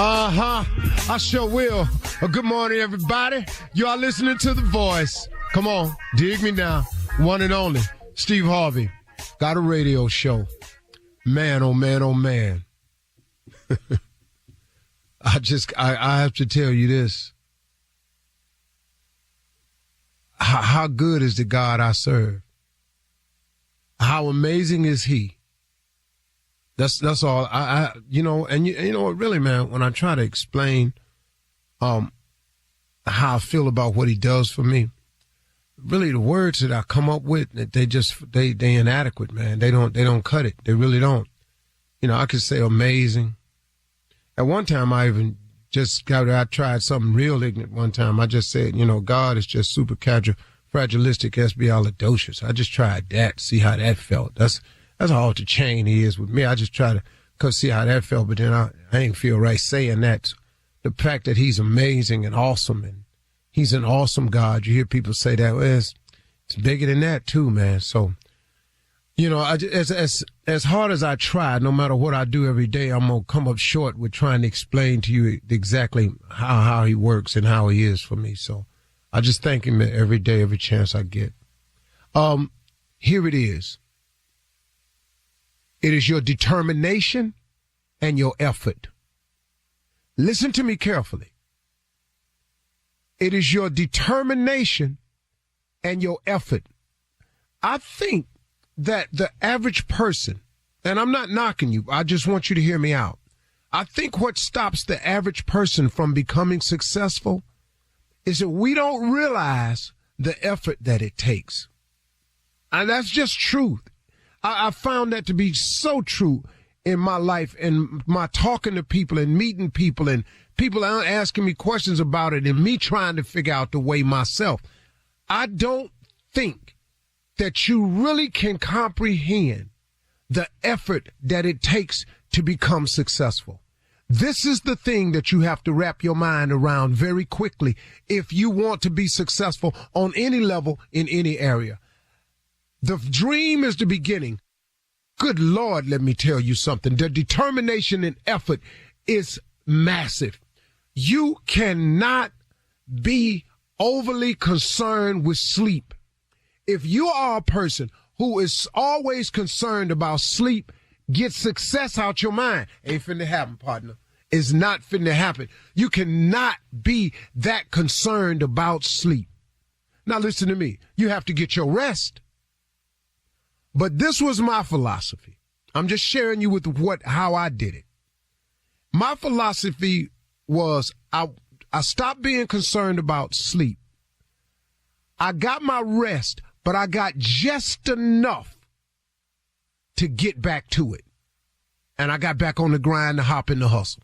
I sure will. Good morning, everybody. You are listening to The Voice. Come on, dig me now. One and only, Steve Harvey. Got a radio show. Man, oh man, oh man. I have to tell you this. How good is the God I serve? How amazing is he? That's all. You know what, really, man, when I try to explain how I feel about what he does for me, really the words that I come up with, they inadequate, man. They don't cut it. They really don't. You know, I could say amazing. At one time, I tried something real ignorant one time. I just said, God is just super fragilistic, espialidocious. I just tried that, see how that felt. That's all the chain he is with me. I just try to see how that felt, but then I ain't feel right saying that. The fact that he's amazing and awesome, and he's an awesome God. You hear people say that. Well, it's bigger than that too, man. So, as hard as I try, no matter what I do every day, I'm going to come up short with trying to explain to you exactly how he works and how he is for me. So I just thank him every day, every chance I get. Here it is. It is your determination and your effort. Listen to me carefully. It is your determination and your effort. I think that the average person, and I'm not knocking you, I just want you to hear me out. I think what stops the average person from becoming successful is that we don't realize the effort that it takes. And that's just truth. I found that to be so true in my life and my talking to people and meeting people and people asking me questions about it and me trying to figure out the way myself. I don't think that you really can comprehend the effort that it takes to become successful. This is the thing that you have to wrap your mind around very quickly if you want to be successful on any level in any area. The dream is the beginning. Good Lord, let me tell you something. The determination and effort is massive. You cannot be overly concerned with sleep. If you are a person who is always concerned about sleep, get success out your mind. Ain't finna happen, partner. It's not finna happen. You cannot be that concerned about sleep. Now listen to me. You have to get your rest. But this was my philosophy. I'm just sharing you with how I did it. My philosophy was I stopped being concerned about sleep. I got my rest, but I got just enough to get back to it. And I got back on the grind to hop in the hustle.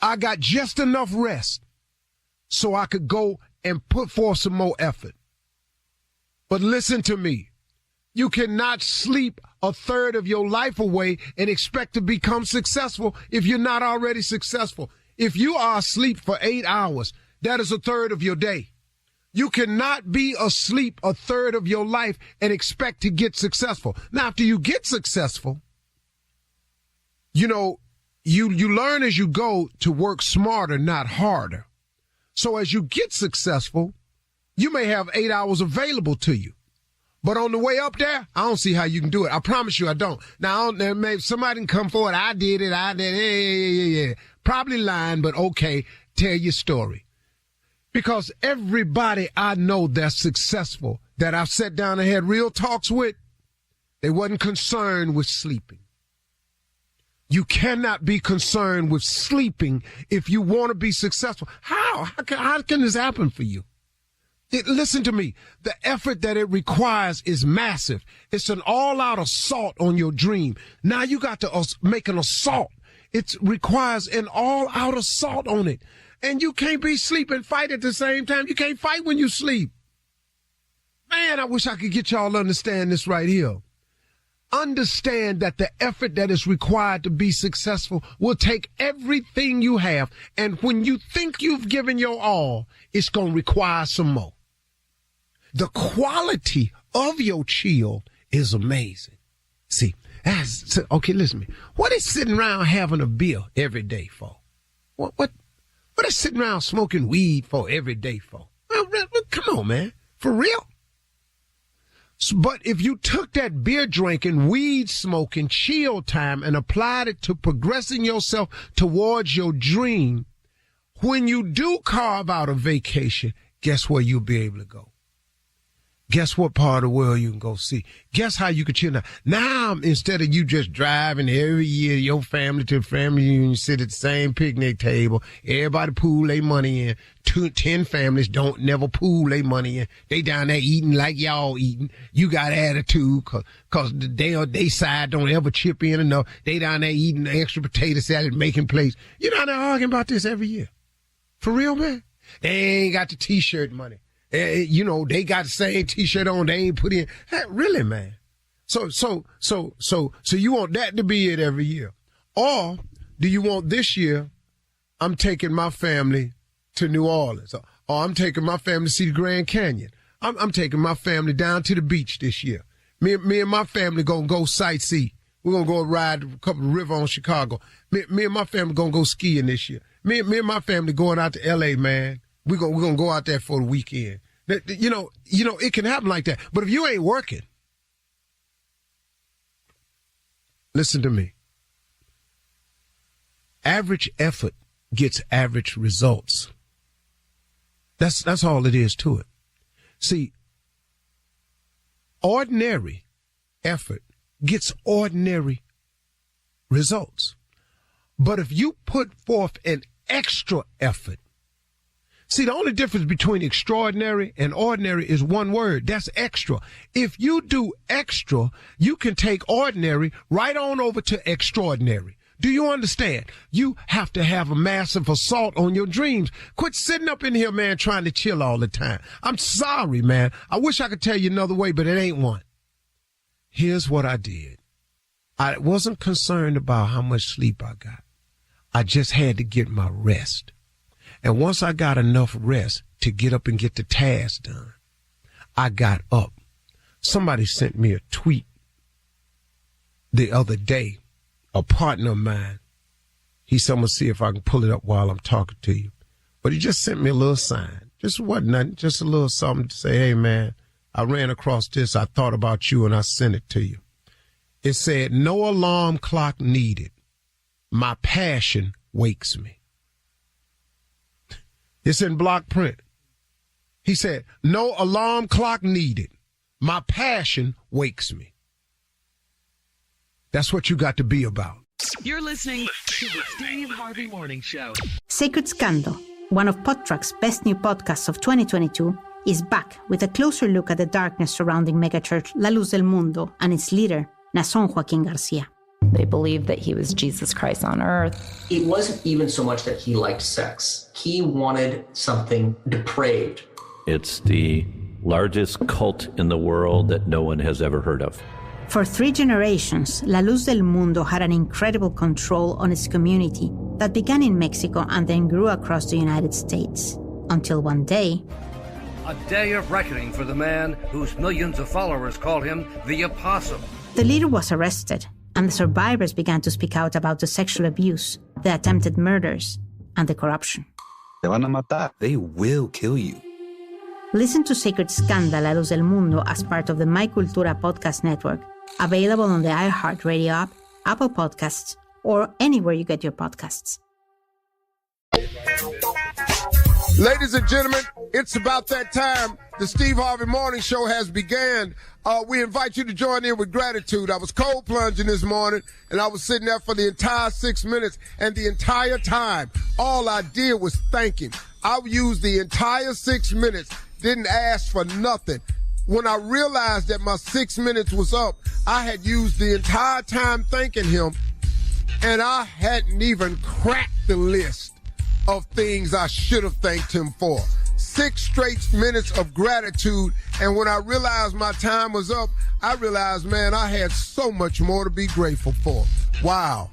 I got just enough rest so I could go and put forth some more effort. But listen to me. You cannot sleep a third of your life away and expect to become successful if you're not already successful. If you are asleep for 8 hours, that is a third of your day. You cannot be asleep a third of your life and expect to get successful. Now, after you get successful, you learn as you go to work smarter, not harder. So as you get successful, you may have 8 hours available to you. But on the way up there, I don't see how you can do it. I promise you I don't. Now, maybe somebody can come forward. I did it. Yeah. Probably lying, but okay, tell your story. Because everybody I know that's successful, that I've sat down and had real talks with, they wasn't concerned with sleeping. You cannot be concerned with sleeping if you want to be successful. How can this happen for you? Listen to me. The effort that it requires is massive. It's an all-out assault on your dream. Now you got to make an assault. It requires an all-out assault on it. And you can't be sleep and fight at the same time. You can't fight when you sleep. Man, I wish I could get y'all to understand this right here. Understand that the effort that is required to be successful will take everything you have. And when you think you've given your all, it's going to require some more. The quality of your chill is amazing. See, okay, listen to me. What is sitting around having a beer every day for? What are sitting around smoking weed for every day for? Well, come on, man. For real? But if you took that beer drinking, weed smoking, chill time and applied it to progressing yourself towards your dream, when you do carve out a vacation, guess where you'll be able to go? Guess what part of the world you can go see? Guess how you can chill now? Now, instead of you just driving every year, your family to the family reunion, sit at the same picnic table, everybody pool their money in. 10 families don't never pool their money in. They down there eating like y'all eating. You got attitude cause they side don't ever chip in enough. They down there eating extra potato salad, making plates. You down there arguing about this every year. For real, man? They ain't got the t-shirt money. You know, they got the same t-shirt on. They ain't put in. Hey, really, man? So you want that to be it every year? Or do you want this year, I'm taking my family to New Orleans, or I'm taking my family to see the Grand Canyon. I'm taking my family down to the beach this year. Me and my family gonna go sightsee. We're gonna go ride a couple of river on Chicago. Me and my family gonna go skiing this year. Me and my family going out to L.A., man. We're gonna go out there for the weekend. You know, it can happen like that. But if you ain't working, listen to me. Average effort gets average results. That's all it is to it. See, ordinary effort gets ordinary results. But if you put forth an extra effort, see, the only difference between extraordinary and ordinary is one word. That's extra. If you do extra, you can take ordinary right on over to extraordinary. Do you understand? You have to have a massive assault on your dreams. Quit sitting up in here, man, trying to chill all the time. I'm sorry, man. I wish I could tell you another way, but it ain't one. Here's what I did. I wasn't concerned about how much sleep I got. I just had to get my rest. And once I got enough rest to get up and get the task done, I got up. Somebody sent me a tweet the other day, a partner of mine. He said, I'm going to see if I can pull it up while I'm talking to you. But he just sent me a little sign. Just wasn't nothing, just a little something to say, hey, man, I ran across this. I thought about you and I sent it to you. It said, no alarm clock needed. My passion wakes me. It's in block print. He said, no alarm clock needed. My passion wakes me. That's what you got to be about. You're listening to the Steve Harvey Morning Show. Sacred Scandal, one of PodTrack's best new podcasts of 2022, is back with a closer look at the darkness surrounding megachurch La Luz del Mundo and its leader, Nason Joaquin Garcia. They believed that he was Jesus Christ on earth. It wasn't even so much that he liked sex. He wanted something depraved. It's the largest cult in the world that no one has ever heard of. For 3 generations, La Luz del Mundo had an incredible control on its community that began in Mexico and then grew across the United States. Until one day, a day of reckoning for the man whose millions of followers call him the Apostle. The leader was arrested, and the survivors began to speak out about the sexual abuse, the attempted murders, and the corruption. Te van a matar. They will kill you. Listen to Sacred Scandal La Luz del Mundo as part of the My Cultura podcast network, available on the iHeartRadio app, Apple Podcasts, or anywhere you get your podcasts. Ladies and gentlemen, it's about that time. The Steve Harvey Morning Show has began. We invite you to join in with gratitude. I was cold plunging this morning, and I was sitting there for the entire 6 minutes, and the entire time, all I did was thank him. I used the entire 6 minutes, didn't ask for nothing. When I realized that my 6 minutes was up, I had used the entire time thanking him, and I hadn't even cracked the list of things I should have thanked him for. 6 straight minutes of gratitude, and when I realized my time was up, I realized, man, I had so much more to be grateful for. Wow.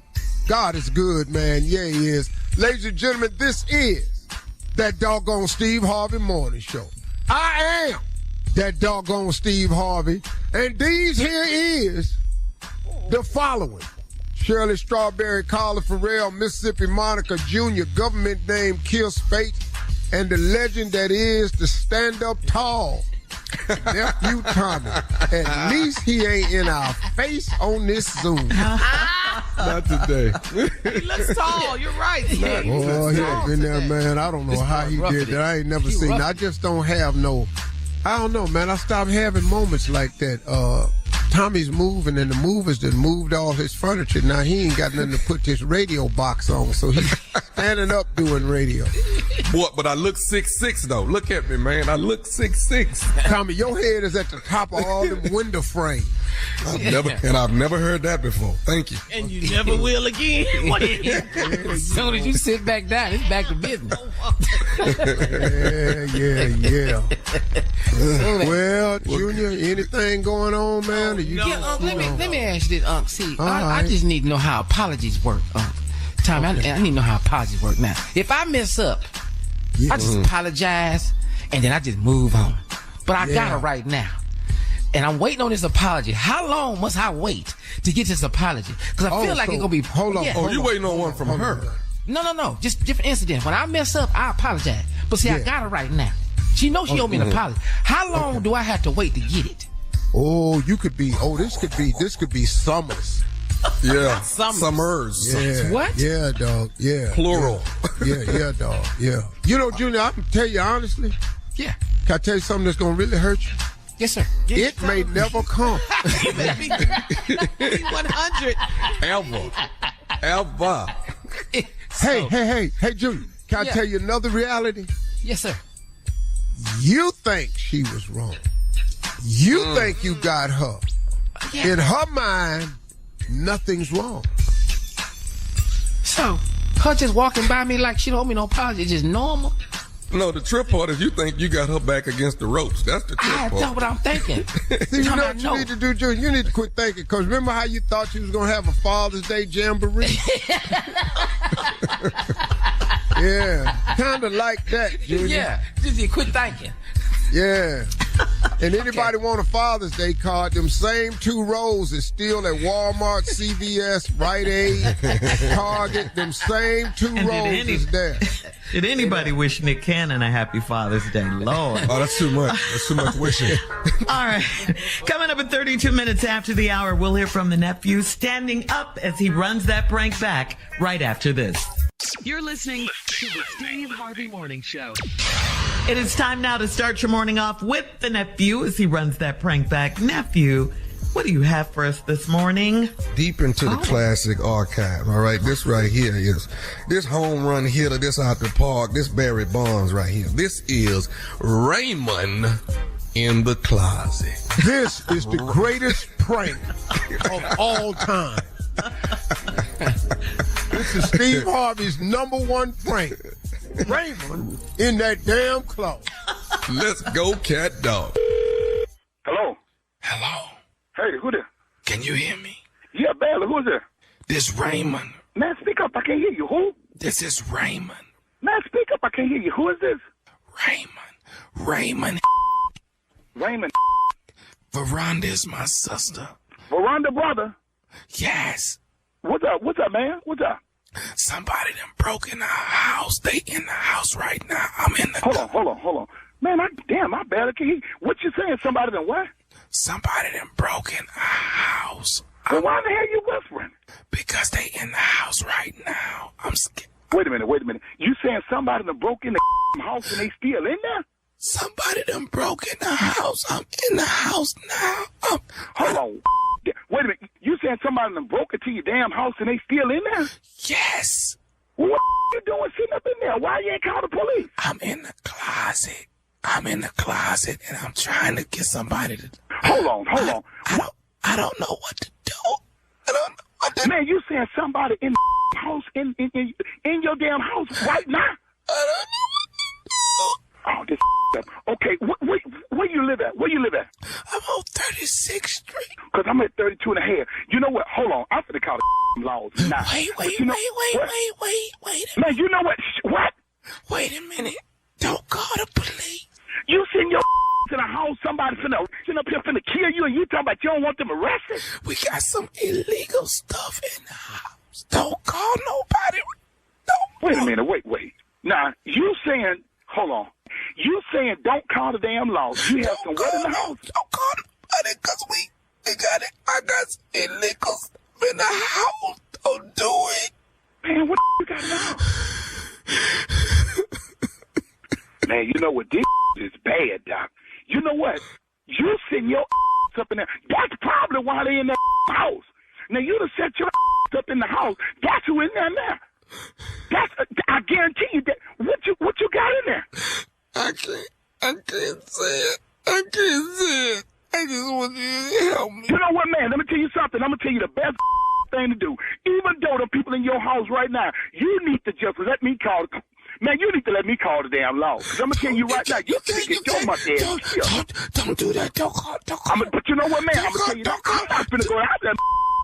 God is good, man. Yeah, he is. Ladies and gentlemen, this is that doggone Steve Harvey Morning Show. I am that doggone Steve Harvey, and these here is the following. Shirley Strawberry, Carla Pharrell, Mississippi Monica Jr., government name Kill Spate, and the legend that is the stand-up tall Nephew Tommy. At least he ain't in our face on this Zoom. Not today. He looks tall. You're right. Oh, he ain't been there, man. I don't know how he did that. I ain't never seen it. I just don't have no... I don't know, man. I stopped having moments like that. Tommy's moving, and the movers that moved all his furniture. Now he ain't got nothing to put this radio box on, so he's standing up doing radio. Boy, but I look 6'6", though. Look at me, man. I look 6'6". Tommy, your head is at the top of all the window frames. I've never heard that before. Thank you. And you never will again. As soon as you sit back down, it's back to business. Yeah. Well, Junior, anything going on, man? Let me ask you this, see, I just need to know how apologies work, Tommy. Okay. I need to know how apologies work now. If I mess up, I just apologize, and then I just move on. But I got it right now. And I'm waiting on this apology. How long must I wait to get this apology? Because I feel like it's going to be... Hold on. Oh, you waiting on one from her? No. Just different incident. When I mess up, I apologize. But see, I got it right now. She knows she owed me an apology. How long do I have to wait to get it? Oh, this could be summers. Yeah. Summers. Yeah. What? Yeah, dog. Yeah. Plural. Yeah, dog. Yeah. You know, Junior, I can tell you honestly. Yeah. Can I tell you something that's going to really hurt you? Yes, sir. It may never come. Maybe 100. Ever. Hey, Junior. Can I tell you another reality? Yes, sir. You think she was wrong. You think you got her. Yeah. In her mind, nothing's wrong. So, her just walking by me like she don't owe me no apology, it's just normal? No, the trip part is you think you got her back against the ropes. That's the trip part. That's what I'm thinking. See, you know what you need to do, Junior? You need to quit thinking, because remember how you thought you was going to have a Father's Day jamboree? Yeah, kind of like that, Junior. Yeah, just you quit thinking. Yeah. And anybody want a Father's Day card, them same 2 rows is still at Walmart, CVS, Rite Aid, Target. Them same 2 rows is there. Did anybody wish Nick Cannon a happy Father's Day? Lord. Oh, that's too much. That's too much wishing. All right. Coming up at 32 minutes after the hour, we'll hear from the nephew standing up as he runs that prank back right after this. You're listening to the Steve Harvey Morning Show. It is time now to start your morning off with the nephew as he runs that prank back. Nephew, what do you have for us this morning? Deep into the classic archive, all right? This right here is this home run hitter, this out the park, this Barry Bonds right here. This is Raymond in the Closet. This is the greatest prank of all time. This is Steve Harvey's #1 prank. Raymond in that damn closet. Let's go, cat dog. Hello. Hello. Hey, who there? Can you hear me? Yeah, barely. Who's there? This Raymond. Man, speak up. I can't hear you. Who? This is Raymond. Man, speak up. I can't hear you. Who is this? Raymond. Veranda is my sister. Veranda brother? Yes. What's up, man? What's up? Somebody done broke in our house. They in the house right now. I'm in the... Hold on. Man, I barely can hear. What you saying? Somebody done what? Somebody done broke in our house. Well, why the hell you whispering? Because they in the house right now. I'm scared. Wait a minute. You saying somebody done broke in the house and they still in there? Somebody done broke in the house. I'm in the house now. Hold on. Wait a minute. You saying somebody done broke into your damn house and they still in there? Yes. Well, what you doing sitting up in there? Why you ain't call the police? I'm in the closet. And I'm trying to get somebody to... Hold on. I don't know what to do. Man, you saying somebody in the house, in your damn house right now? I don't know what to do. Oh, this up. Okay, where you live at? I'm on 36th Street. Because I'm at 32 and a half. You know what? Hold on. I'm finna call the laws now. Wait. Man, you know what? What? Wait a minute. Don't call the police. You send your in a house, somebody finna up here finna kill you, and you talking about you don't want them arrested? We got some illegal stuff in the house. Don't call nobody. Wait a minute, wait. Now, you saying, hold on. You saying don't call the damn law. You have some what in the house? Don't call nobody because we got it. I got some illegal stuff in the house. Don't do it. Man, what you got now? Man, you know what? This is bad, Doc. You know what? You sitting your up in there. That's probably why they in that house. Now, you done set your up in the house. That's who in there now. I guarantee you that. What you got in there? I can't say it. I just want you to help me. You know what, man? Let me tell you something. I'm going to tell you the best thing to do. Even though the people in your house right now, you need to just let me call. Man, you need to let me call the damn law. Because I'm going to tell you right now, you can't get your monkey ass. Don't do that. Don't call. But you know what, man? I'm going to tell you that. I'm not going to go out there.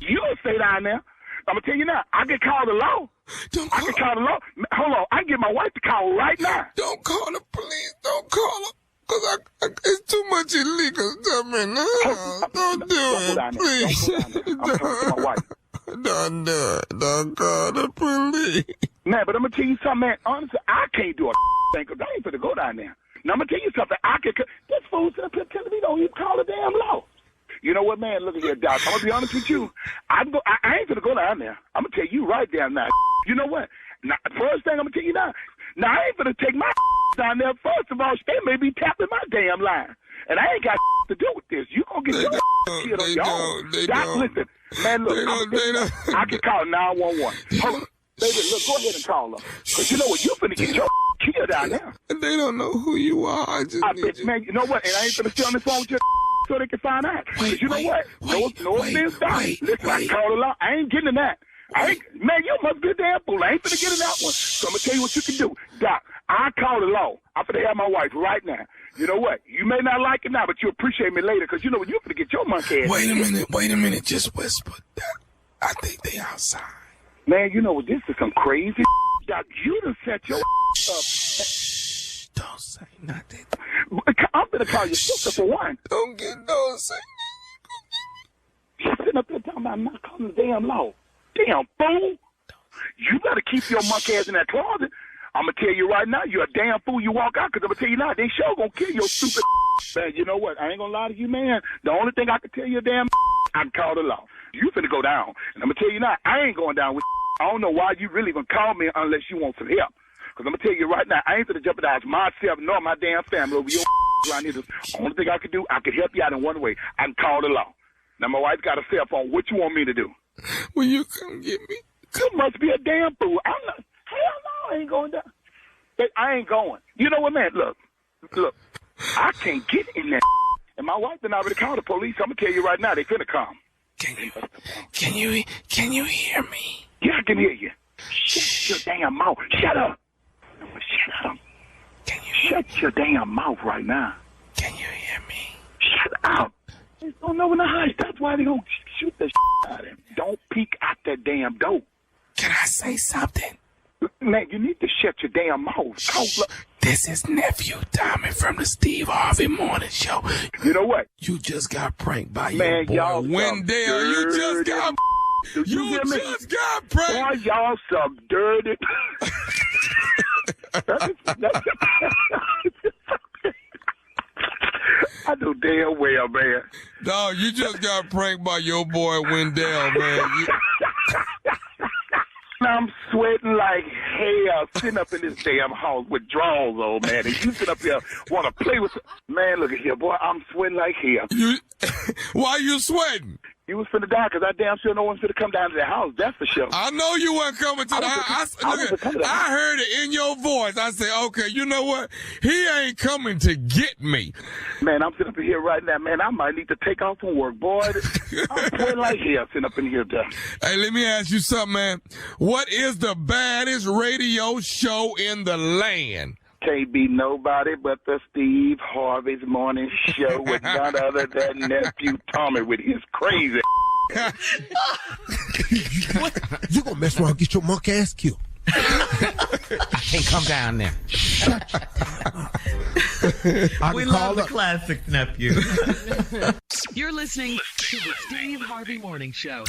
You don't stay down there. I'm going to tell you now, I can call the law. I can call the law. Hold on. I can get my wife to call right now. Don't call the police. Don't call them. Because it's too much illegal stuff in the house. Don't do it, please. Don't do it. Don't call the police. Man, but I'm going to tell you something, man. Honestly, I can't do a thing because I ain't going to go down there. Now, I'm going to tell you something. This fool's up here telling me don't even call the damn law. You know what, man? Look at here, Doc. I'm going to be honest with you. I ain't going to go down there. I'm going to tell you right down now. You know what? Now, first thing I'm going to tell you now. Now, I ain't going to take my down there. First of all, they may be tapping my damn line. And I ain't got to do with this. You going to get your shit on your own. Doc, listen. Man, look. I can call 911. Hold on. Baby, look, go ahead and call her. Because you know what? You finna get your killed down there. They don't know who you are. I bet, man, you know what? And I ain't finna stay on this phone with you so they can find out. Because you know what? No offense, Doc. Listen, I call the law. I ain't getting in that. Man, you must be a damn fool. I ain't finna get in that one. So I'm gonna tell you what you can do. Doc, I call the law. I'm finna have my wife right now. You know what? You may not like it now, but you appreciate me later. Because you know what? You finna get your monkey ass. Wait a minute. Just whisper. I think they outside. Man, you know what? This is some crazy Doc, you done set your up. Shh, don't say nothing. I'm gonna call your sister for one. Don't say nothing. She's sitting up there talking about not calling the damn law. Damn fool. You better keep your monkey ass in that closet. I'm gonna tell you right now, you're a damn fool. You walk out, because I'm gonna tell you now, they sure gonna kill your stupid man. You know what? I ain't gonna lie to you, man. The only thing I can tell you, damn, I can call the law. You finna go down. And I'm gonna tell you now, I ain't going down with I don't know why you really even call me unless you want some help. Because I'm gonna tell you right now, I ain't gonna jeopardize myself nor my damn family over your around here. The only thing I can do, I can help you out in one way. I can call the law. Now, my wife's got a cell phone. What you want me to do? Will you come get me? You must be a damn fool. I'm not. Hell no, I ain't going down. I ain't going. You know what, man? Look. I can't get in there. And my wife done already called the police. I'm gonna tell you right now, they finna come. Can you hear me? Yeah, I can hear you. Shut your damn mouth. Shut up. Shut up. Shut your damn mouth right now. Can you hear me? Shut up. They don't know in the house. That's why they gonna shoot the out of him. Don't peek out that damn door. Can I say something? Man, you need to shut your damn mouth. This is Nephew Tommy from the Steve Harvey Morning Show. You know what? You just got pranked by man, your boy Wendell. You just got pranked. Boy, y'all some dirty. I know damn well, man. No, you just got pranked by your boy Wendell, man. I'm sweating like hell sitting up in this damn house with drawers on, man. And you sit up here want to play with... Man, look at here, boy. I'm sweating like hell. Why you sweating? You was finna die because I damn sure no one's finna come down to the house. That's for sure. I know you weren't coming to the house. I heard it in your voice. I said, okay, you know what? He ain't coming to get me. Man, I'm sitting up in here right now. Man, I might need to take off from work, boy. I'm sweating like hell sitting up in here, though. Hey, let me ask you something, man. What is the baddest radio show in the land? Can't be nobody but the Steve Harvey's Morning Show with none other than Nephew Tommy with his crazy. What? You gonna mess around and get your monkey ass killed. I can't come down there. We love the classics, Nephew. You're listening to the Steve Harvey Morning Show.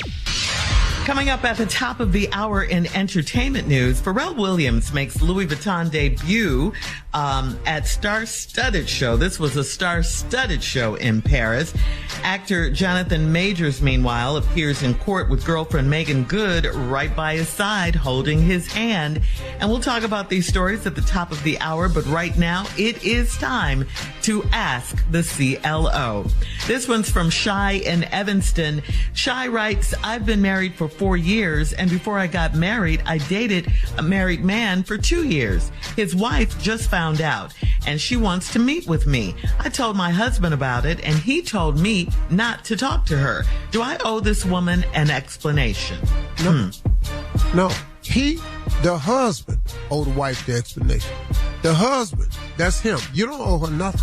Coming up at the top of the hour in entertainment news, Pharell Williams makes Louis Vuitton debut at Star-Studded Show. This was a Star-Studded show in Paris. Actor Jonathan Majors, meanwhile, appears in court with girlfriend Megan Good right by his side, holding his hand. And we'll talk about these stories at the top of the hour, but right now it is time to Ask the CLO. This one's from Shy in Evanston. Shy writes, I've been married for 4 years, and before I got married, I dated a married man for 2 years. His wife just found out, and she wants to meet with me. I told my husband about it, and he told me not to talk to her. Do I owe this woman an explanation? No. No. The husband, owe the wife the explanation. The husband, that's him. You don't owe her nothing.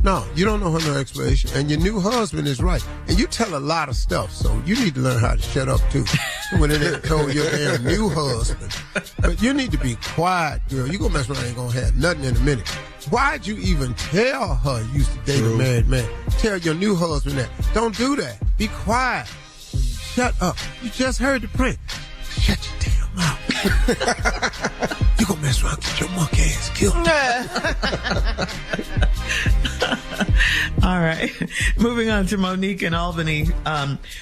No, you don't owe her no explanation. And your new husband is right. And you tell a lot of stuff, so you need to learn how to shut up, too. When they told your damn new husband. But you need to be quiet, girl. You gonna mess around, ain't gonna have nothing in a minute. Why'd you even tell her you used to date a married man? Tell your new husband that. Don't do that. Be quiet. Shut up. You just heard the print. Shut your damn mouth. You gonna mess around and get your monkey ass killed. All right. Moving on to Monique in Albany,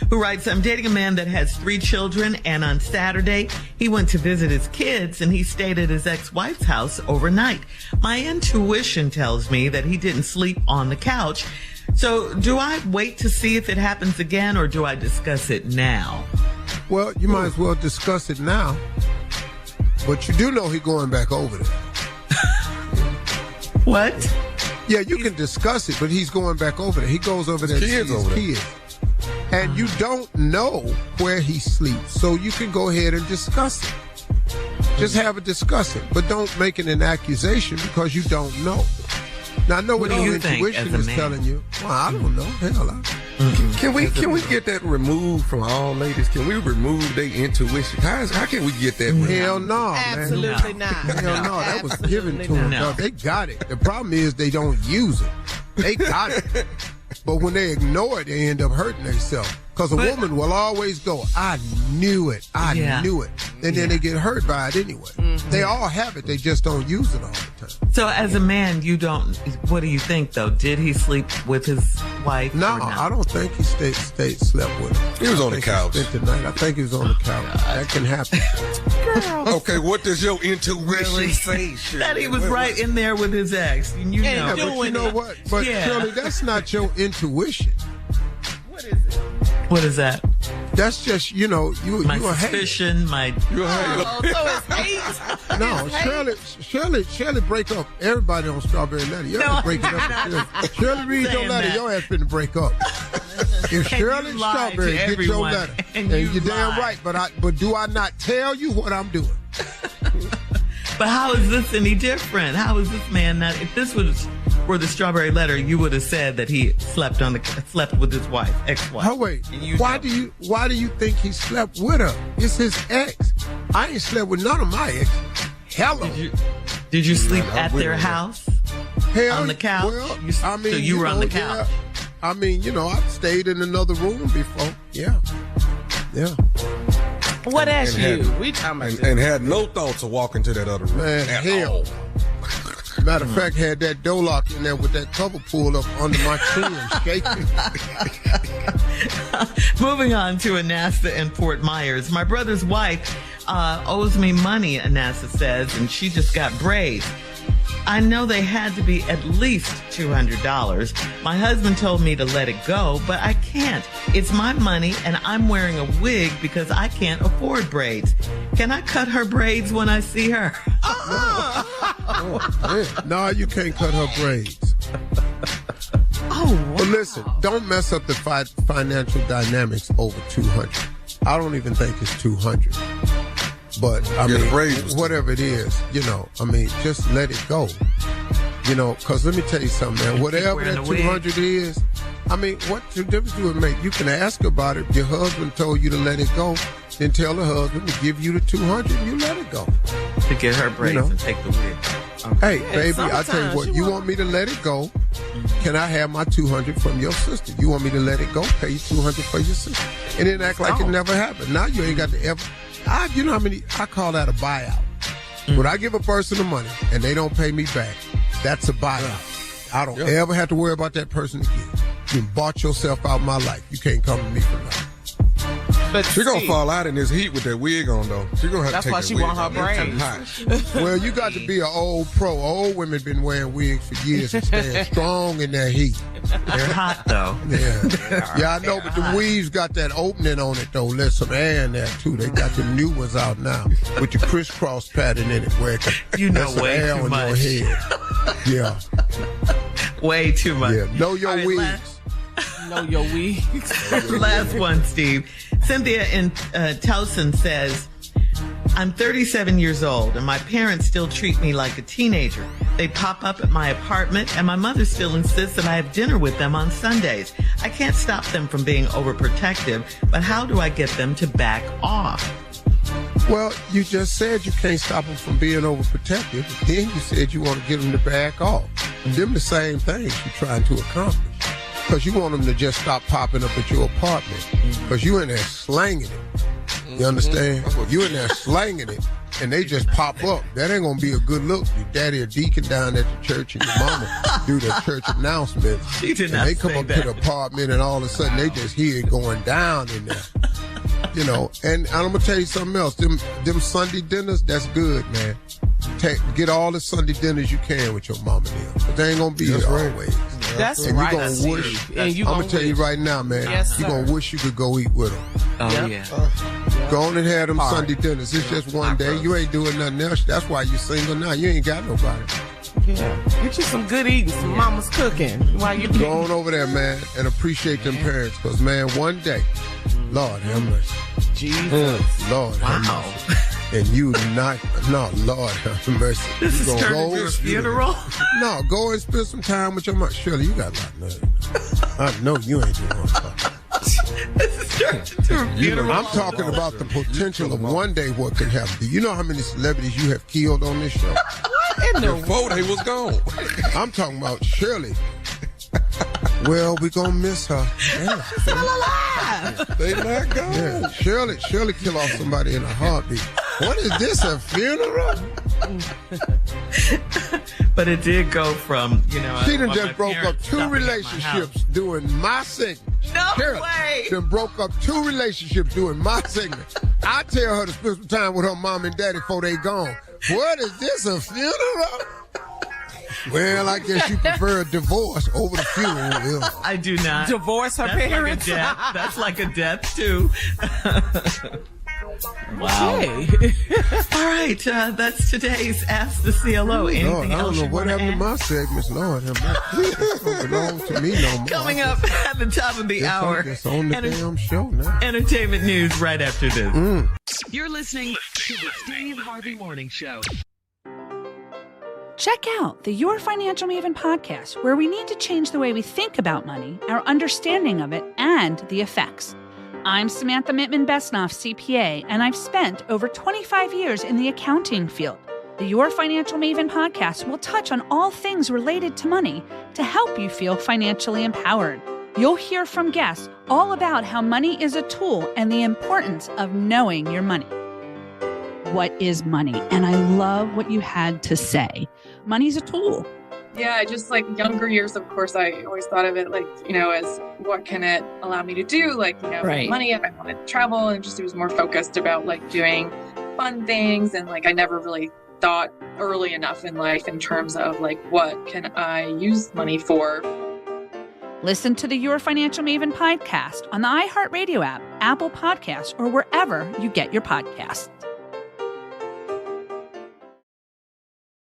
who writes, I'm dating a man that has 3 children, and on Saturday, he went to visit his kids, and he stayed at his ex-wife's house overnight. My intuition tells me that he didn't sleep on the couch. So do I wait to see if it happens again, or do I discuss it now? Well, you might as well discuss it now. But you do know he's going back over there. What? Yeah, you can discuss it, but he's going back over there. He goes over there to see his kids. And you don't know where he sleeps, so you can go ahead and discuss it. Just have a discussion, but don't make it an accusation because you don't know. Now, I know what your intuition is telling you. Well, I don't know. Hell, Can we get that removed from all ladies? Can we remove their intuition? How can we get that removed? Hell no, Absolutely not. Hell no, that was given to them. No. They got it. The problem is they don't use it. They got it. But when they ignore it, they end up hurting themselves. Because a woman will always go, I knew it. I knew it. And then they get hurt by it anyway. Mm-hmm. They all have it. They just don't use it all the time. So as a man, you don't, what do you think, though? Did he sleep with his wife? No, I don't think he slept with her. He was on the couch. I think he was on the couch. That can happen. Girl. Okay, what does your intuition say, Shirley? That he was right in there with his ex. And you know. But you know what? But Shirley, that's not your intuition. What is it? What is that? That's just, you my suspicion, You're so it's hate. No, Shirley break up everybody on Strawberry Letter. You're breaking up. Shirley read your letter, your ass finna break up. If Shirley and Strawberry get your letter, and you're damn right, but do I not tell you what I'm doing? But how is this any different? How is this man not? If this were the Strawberry Letter, you would have said that he slept with his wife, ex-wife. Oh wait, why do you think he slept with her? It's his ex. I ain't slept with none of my ex. Hello. Did you sleep at their house? On the couch? Well, so you were on the couch. Yeah. I mean, I've stayed in another room before. Yeah. What asked you? We talking about and had no thoughts of walking to that other room. Man, hell. Matter of fact, had that door lock in there with that cover pulled up under my chin, shaking. Moving on to Anassa in Fort Myers. My brother's wife owes me money, Anassa says, and she just got braids. I know they had to be at least $200. My husband told me to let it go, but I can't. It's my money, and I'm wearing a wig because I can't afford braids. Can I cut her braids when I see her? No, you can't cut her braids. Oh, wow. But listen, don't mess up the financial dynamics over $200. I don't even think it's $200. But, I mean, whatever it is, just let it go. Because let me tell you something, man. Whatever that $200 is, I mean, what difference do it make? You can ask about it. Your husband told you to let it go. Then tell the husband to give you the $200 and you let it go. To get her braids and take the wig. Hey, baby, I tell you what, you want me to let it go? Can I have my $200 from your sister? You want me to let it go? Pay you $200 for your sister. And then act like it never happened. Now you ain't got to ever. You know how many, I call that a buyout. When I give a person the money and they don't pay me back, that's a buyout. I don't ever have to worry about that person again. You bought yourself out of my life. You can't come to me for nothing. But she's going to fall out in this heat with that wig on, though. She's going to have to take that wig off. That's why she want her braids. Well, you got to be an old pro. Old women been wearing wigs for years and staying strong in that heat. They're hot, though. Yeah, I know, but the weaves got that opening on it, though. There's some air in there, too. They got the new ones out now with the crisscross pattern in it where you know way air too on much. Your head. Yeah. Way too much. Yeah. Know your wigs. Know your wigs. Last one, Steve. Cynthia in Towson says, I'm 37 years old and my parents still treat me like a teenager. They pop up at my apartment and my mother still insists that I have dinner with them on Sundays. I can't stop them from being overprotective, but how do I get them to back off? Well, you just said you can't stop them from being overprotective. Then you said you want to get them to back off. And them the same things you're trying to accomplish. Because you want them to just stop popping up at your apartment. Because you in there slanging it. You understand? You in there slanging it, and they just pop up. That ain't going to be a good look. Your daddy a deacon down at the church, and your mama do their church announcements. She did and not they come say up that. to the apartment, and all of a sudden, they just hear it going down in there. You know, and I'm going to tell you something else. Them Sunday dinners, that's good, man. Get all the Sunday dinners you can with your mama there. But they ain't going to be here always. That's and right. You gonna wish, and you I'm going to tell you right now, man. Yes, you're going to wish you could go eat with them. Oh, yeah. Go on and have them Sunday dinners. It's just one day. You ain't doing nothing else. That's why you single now. You ain't got nobody. Yeah. Get you some good eating, some mama's cooking. While you go on over there, man, and appreciate them parents. Because, man, one day, Lord have mercy. Jesus. Lord have mercy. And you not, no, Lord have mercy. This you is turning into a funeral? No, go and spend some time with your mom. Shirley, you got a lot of nerve. I know you ain't doing one. This is turning into a funeral. I'm talking about the potential of one day what could happen. Do you know how many celebrities you have killed on this show? What in the Before they was gone. I'm talking about Shirley. Well, we gonna miss her. Yeah. Still alive. They not gone. Yeah, Shirley kill off somebody in a heartbeat. What is this, a funeral? But it did go from, you know. She done just broke up 2 relationships doing my segment. No Shirley way. Done broke up 2 relationships doing my segment. I tell her to spend some time with her mom and daddy before they gone. What is this, a funeral? Well, I guess you prefer a divorce over the funeral. I do not. Divorce her parents? Like a death. That's like a death, too. Wow. Okay. All right. That's today's Ask the CLO. Anything Lord, I else don't know you what wanna happened to add? my segments. Lord, have mercy. It don't belong to me no more. Coming up at the top of the hour. It's on the damn show now. Entertainment news right after this. You're listening to the Steve Harvey Morning Show. Check out the Your Financial Maven podcast, where we need to change the way we think about money, our understanding of it, and the effects. I'm Samantha Mittman-Besnoff, CPA, and I've spent over 25 years in the accounting field. The Your Financial Maven podcast will touch on all things related to money to help you feel financially empowered. You'll hear from guests all about how money is a tool and the importance of knowing your money. What is money? And I love what you had to say. Money's a tool. Yeah, just like younger years, of course, I always thought of it like, you know, as what can it allow me to do? Like, you know, Right. money, if I wanted to travel, and just it was more focused about like doing fun things. And like, I never really thought early enough in life in terms of like, what can I use money for? Listen to the Your Financial Maven podcast on the iHeartRadio app, Apple Podcasts, or wherever you get your podcasts.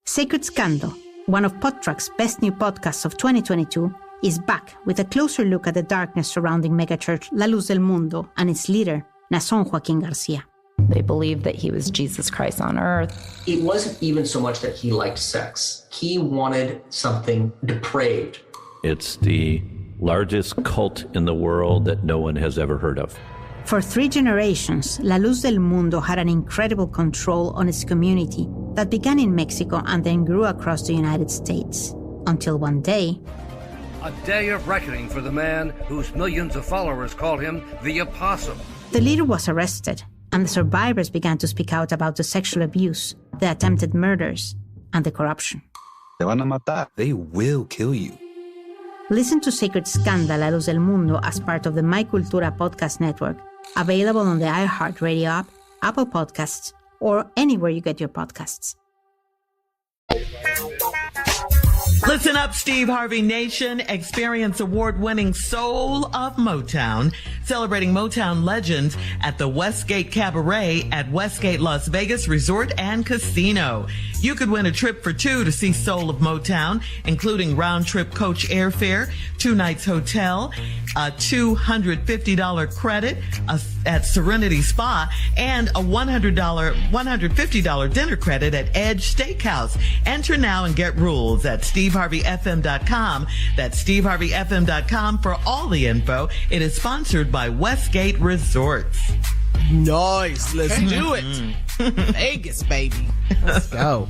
Sacred Scandal, one of PodTrack's best new podcasts of 2022, is back with a closer look at the darkness surrounding megachurch La Luz del Mundo and its leader, Nason Joaquin Garcia. They believed that he was Jesus Christ on earth. It wasn't even so much that he liked sex. He wanted something depraved. It's the largest cult in the world that no one has ever heard of. For 3 generations, La Luz del Mundo had an incredible control on its community that began in Mexico and then grew across the United States. Until one day, a day of reckoning for the man whose millions of followers call him the Apostle. The leader was arrested, and the survivors began to speak out about the sexual abuse, the attempted murders, and the corruption. Te van a matar. They will kill you. Listen to Sacred Scandal, La Luz del Mundo as part of the My Cultura podcast network, available on the iHeartRadio app, Apple Podcasts, or anywhere you get your podcasts. Listen up, Steve Harvey Nation. Experience award-winning Soul of Motown, celebrating Motown legends at the Westgate Cabaret at Westgate Las Vegas Resort and Casino. You could win a trip for two to see Soul of Motown, including round-trip coach airfare, 2 nights hotel, a $250 credit at Serenity Spa, and a $150 dinner credit at Edge Steakhouse. Enter now and get rules at SteveHarveyFM.com. That's SteveHarveyFM.com for all the info. It is sponsored by Westgate Resorts. Nice. Let's do it. Vegas, baby. Let's go.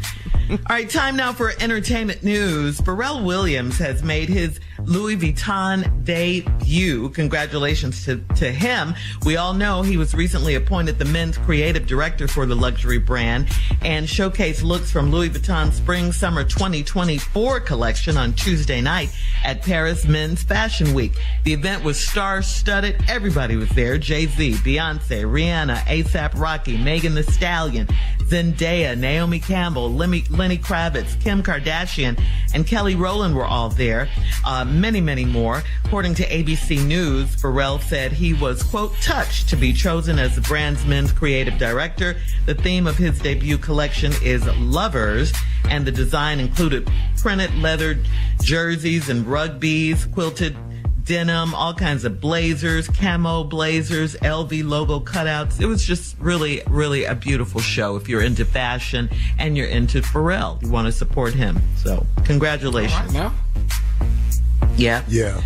All right, time now for entertainment news. Pharell Williams has made his Louis Vuitton debut. Congratulations to him. We all know he was recently appointed the men's creative director for the luxury brand and showcased looks from Louis Vuitton's Spring-Summer 2024 collection on Tuesday night at Paris Men's Fashion Week. The event was star-studded. Everybody was there. Jay-Z, Beyonce, Rihanna, A$AP Rocky, Megan Thee Stallion, Zendaya, Naomi Campbell, Lenny Kravitz, Kim Kardashian, and Kelly Rowland were all there. Many, many more. According to ABC News, Pharrell said he was, quote, touched to be chosen as the brand's men's creative director. The theme of his debut collection is lovers, and the design included printed leather jerseys and rugbies, quilted denim, all kinds of blazers, camo blazers, LV logo cutouts. It was just really, really a beautiful show. If you're into fashion and you're into Pharrell, you want to support him. So, congratulations. All right, now. Yeah. Yeah,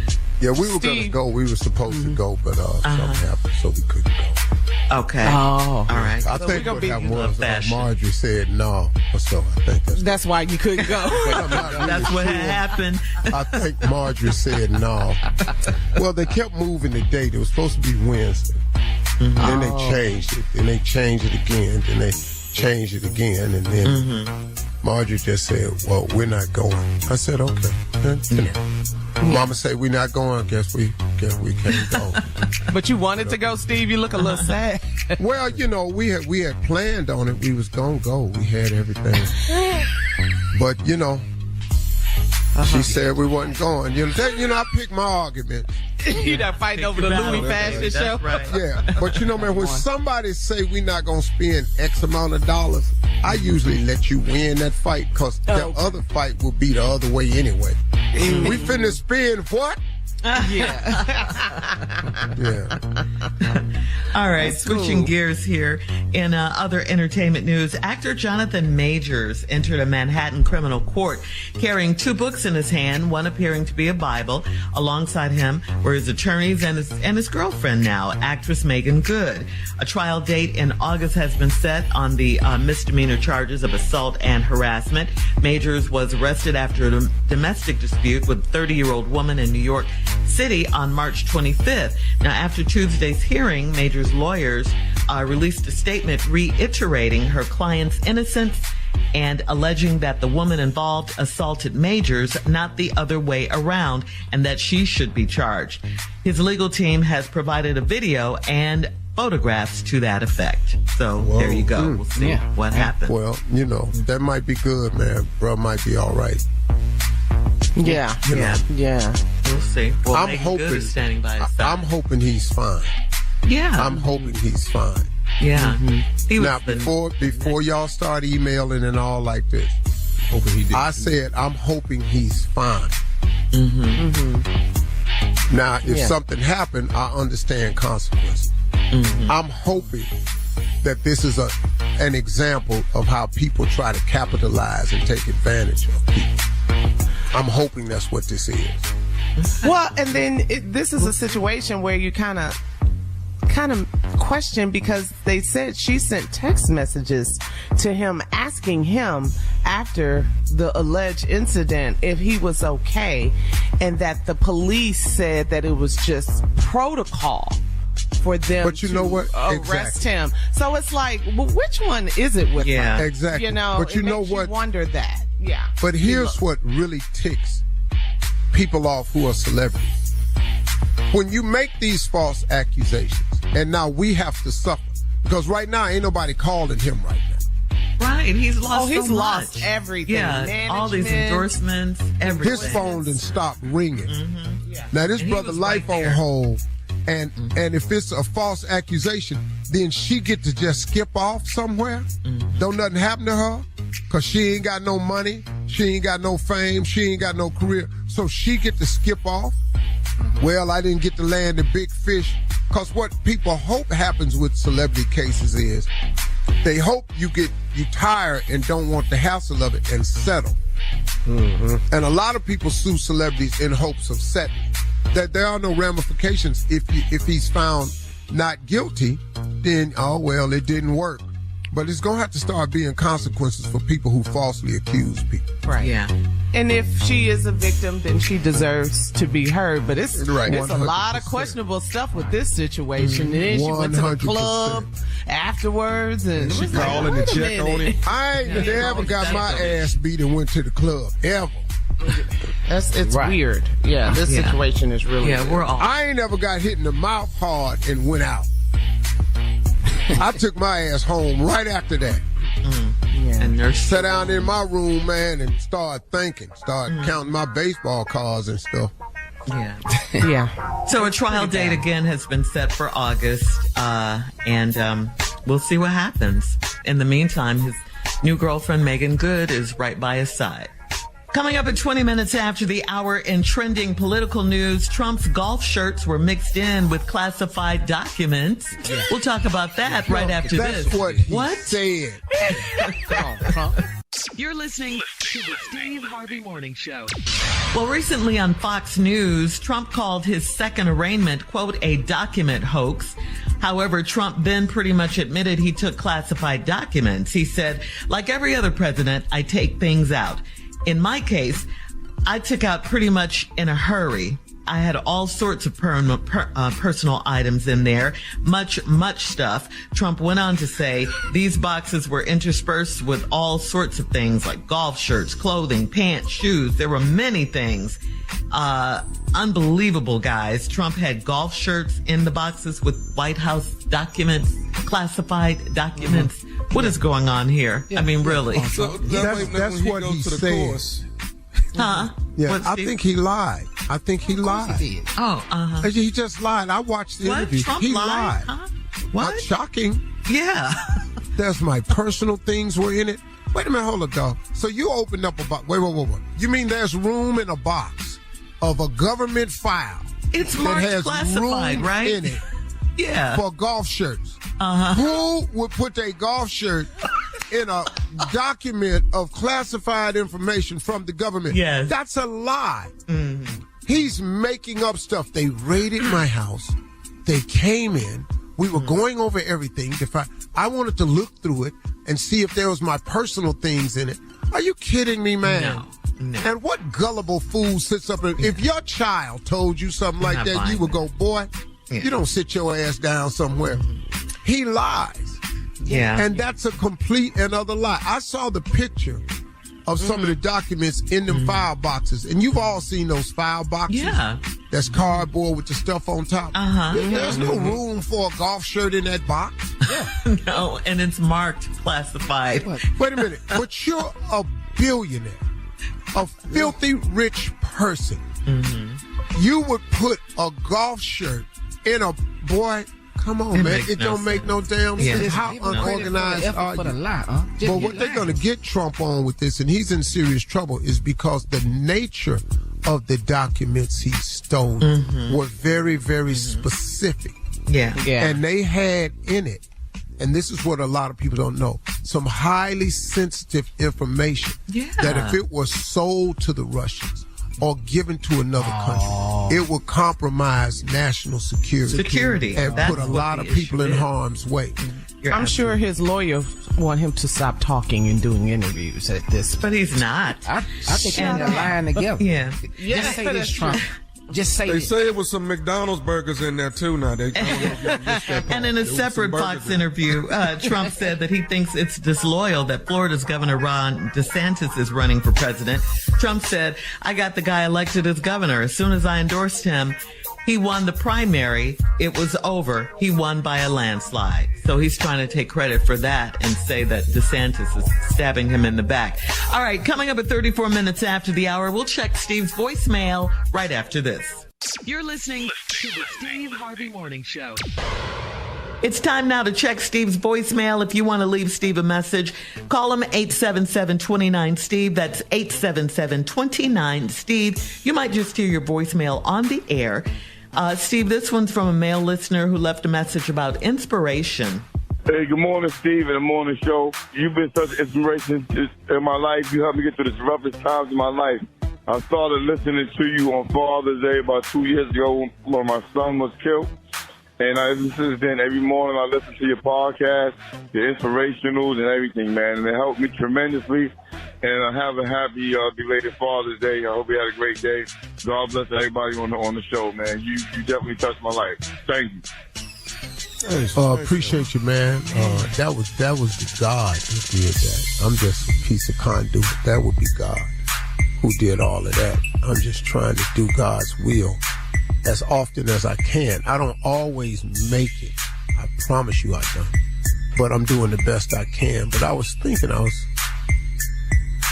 we were going to go. We were supposed to go, but something happened, so we couldn't go. Okay. Oh. All right. I So think what happened was fashion. Marjorie said no, so I think that's why you couldn't go. That's what happened. I think Marjorie said no. Well, they kept moving the date. It was supposed to be Wednesday. Then they changed it. Then they changed it again. Then they changed it again. And then Marjorie just said, well, we're not going. I said, okay. You know. Mama said we're not going. Guess we can't go. But you wanted to go, Steve. You look a little sad. Well, you know, we had planned on it. We was gonna go. We had everything. But you know, she said we wasn't going. You know, I picked my argument. You not fighting over the Louis fashion show? Right. Yeah, but you know, man, when somebody say we not gonna spend X amount of dollars, I usually let you win that fight because the other fight will be the other way anyway. We finna spend what? Yeah. All right, That's switching cool. gears here. In other entertainment news, actor Jonathan Majors entered a Manhattan criminal court carrying 2 books in his hand, one appearing to be a Bible. Alongside him were his attorneys and his girlfriend now, actress Megan Good. A trial date in August has been set on the misdemeanor charges of assault and harassment. Majors was arrested after a domestic dispute with a 30-year-old woman in New York City on March 25th. Now, after Tuesday's hearing, Major's lawyers released a statement reiterating her client's innocence and alleging that the woman involved assaulted Majors, not the other way around, and that she should be charged. His legal team has provided a video and photographs to that effect. So there you go. We'll see what happens. Well, you know, that might be good, man. Bro might be all right. Yeah. You know, Yeah. We'll see. Well, I'm Megan hoping Good is standing by his side. I'm hoping he's fine. Yeah. I'm hoping he's fine. Yeah. He was Now, before y'all start emailing and all like this, I said I'm hoping he's fine. Now, if something happened, I understand consequences. I'm hoping that this is an example of how people try to capitalize and take advantage of people. I'm hoping that's what this is. Well, and then this is a situation where you kind of question because they said she sent text messages to him asking him after the alleged incident if he was okay, and that the police said that it was just protocol for them to arrest him. So it's like, well, which one is it with her? Exactly. You know, but you know what? Wonder that. Yeah. But here's what really ticks people off who are celebrities. When you make these false accusations, and now we have to suffer, because right now ain't nobody calling him right now. Right, he's lost he's so lost much. everything. Yeah, all these endorsements, everything. His phone done stopped ringing. Mm-hmm. Yeah. Now this and brother life on hold, and if it's a false accusation, then she get to just skip off somewhere. Mm-hmm. Don't nothing happen to her, cause she ain't got no money, she ain't got no fame, she ain't got no career, so she get to skip off. Mm-hmm. Well, I didn't get to land the big fish, cause what people hope happens with celebrity cases is they hope you tire and don't want the hassle of it and settle. Mm-hmm. And a lot of people sue celebrities in hopes of settling. That there are no ramifications if he's found not guilty, then it didn't work. But it's going to have to start being consequences for people who falsely accuse people. Right. Yeah. And if she is a victim, then she deserves to be heard. But it's a lot of questionable stuff with this situation. And then she went to the club afterwards, and she calling to check on it. I ain't never got my ass beat and went to the club ever. It's weird. Yeah, this situation is really weird. We're all. I ain't never got hit in the mouth hard and went out. I took my ass home right after that. And sat down in my room, man, and started thinking, counting my baseball cards and stuff. Yeah. Yeah. So a trial date again has been set for August, and we'll see what happens. In the meantime, his new girlfriend, Megan Good, is right by his side. Coming up at 20 minutes after the hour in trending political news, Trump's golf shirts were mixed in with classified documents. Yeah. We'll talk about that right after this. That's what he said. You're listening to the Steve Harvey Morning Show. Well, recently on Fox News, Trump called his second arraignment, quote, a document hoax. However, Trump then pretty much admitted he took classified documents. He said, like every other president, I take things out. In my case, I took out pretty much in a hurry. I had all sorts of personal items in there, much stuff. Trump went on to say these boxes were interspersed with all sorts of things like golf shirts, clothing, pants, shoes. There were many things. Unbelievable, guys. Trump had golf shirts in the boxes with White House documents, classified documents. Mm-hmm. What is going on here? Yeah. I mean, really. So that's what he said. Huh? Yeah, I think he lied. He did. Oh, He just lied. I watched the interview. Trump he lied? Huh? What? Not shocking. Yeah. There's my personal things were in it. Wait a minute, hold up, dog. So you opened up a box. Wait. You mean there's room in a box of a government file? It's marked that has classified, room right? in it. Yeah. For golf shirts. Uh-huh. Who would put a golf shirt in a document of classified information from the government? Yes. That's a lie. Mm-hmm. He's making up stuff. They raided my house. They came in. We were going over everything. I wanted to look through it and see if there was my personal things in it. Are you kidding me, man? No. And what gullible fool sits up and if your child told you something like that, you would go, boy, you don't sit your ass down somewhere. He lies. Yeah. And that's a complete and utter lie. I saw the picture of some of the documents in them file boxes. And you've all seen those file boxes. Yeah. That's cardboard with the stuff on top. Uh-huh. There's no room for a golf shirt in that box. Yeah. No, and it's marked classified. Wait a minute. But you're a billionaire, a filthy rich person. Mm-hmm. You would put a golf shirt in a boy. Come on, man. It don't make no damn sense. How unorganized are you? But what they're going to get Trump on with this, and he's in serious trouble, is because the nature of the documents he stole were very, very specific. Yeah. And they had in it, and this is what a lot of people don't know, some highly sensitive information that if it was sold to the Russians or given to another country, it will compromise national security and put a lot of people in harm's way. I'm sure his lawyer want him to stop talking and doing interviews at this. But he's not. I think they're lying together. Yeah. Just say this, Trump. Just say They say it was some McDonald's burgers in there too. Now they. And in a separate Fox interview, Trump said that he thinks it's disloyal that Florida's Governor Ron DeSantis is running for president. Trump said, "I got the guy elected as governor. As soon as I endorsed him, he won the primary. It was over. He won by a landslide." So he's trying to take credit for that and say that DeSantis is stabbing him in the back. All right, coming up at 34 minutes after the hour, we'll check Steve's voicemail right after this. You're listening to the Steve Harvey Morning Show. It's time now to check Steve's voicemail. If you want to leave Steve a message, call him 877-29-STEVE. That's 877-29-STEVE. You might just hear your voicemail on the air. Steve, this one's from a male listener who left a message about inspiration. Hey, good morning, Steve, and the morning show. You've been such an inspiration in my life. You helped me get through the roughest times in my life. I started listening to you on Father's Day about 2 years ago when my son was killed. And since then, every morning I listen to your podcast, your inspirationals and everything, man. And it helped me tremendously. And I have a happy belated Father's Day. I hope you had a great day. God bless everybody on the show, man. You definitely touched my life. Thank you. Appreciate you, man. That was the God who did that. I'm just a piece of conduit. That would be God who did all of that. I'm just trying to do God's will as often as I can. I don't always make it. I promise you I don't. But I'm doing the best I can. But I was thinking, I was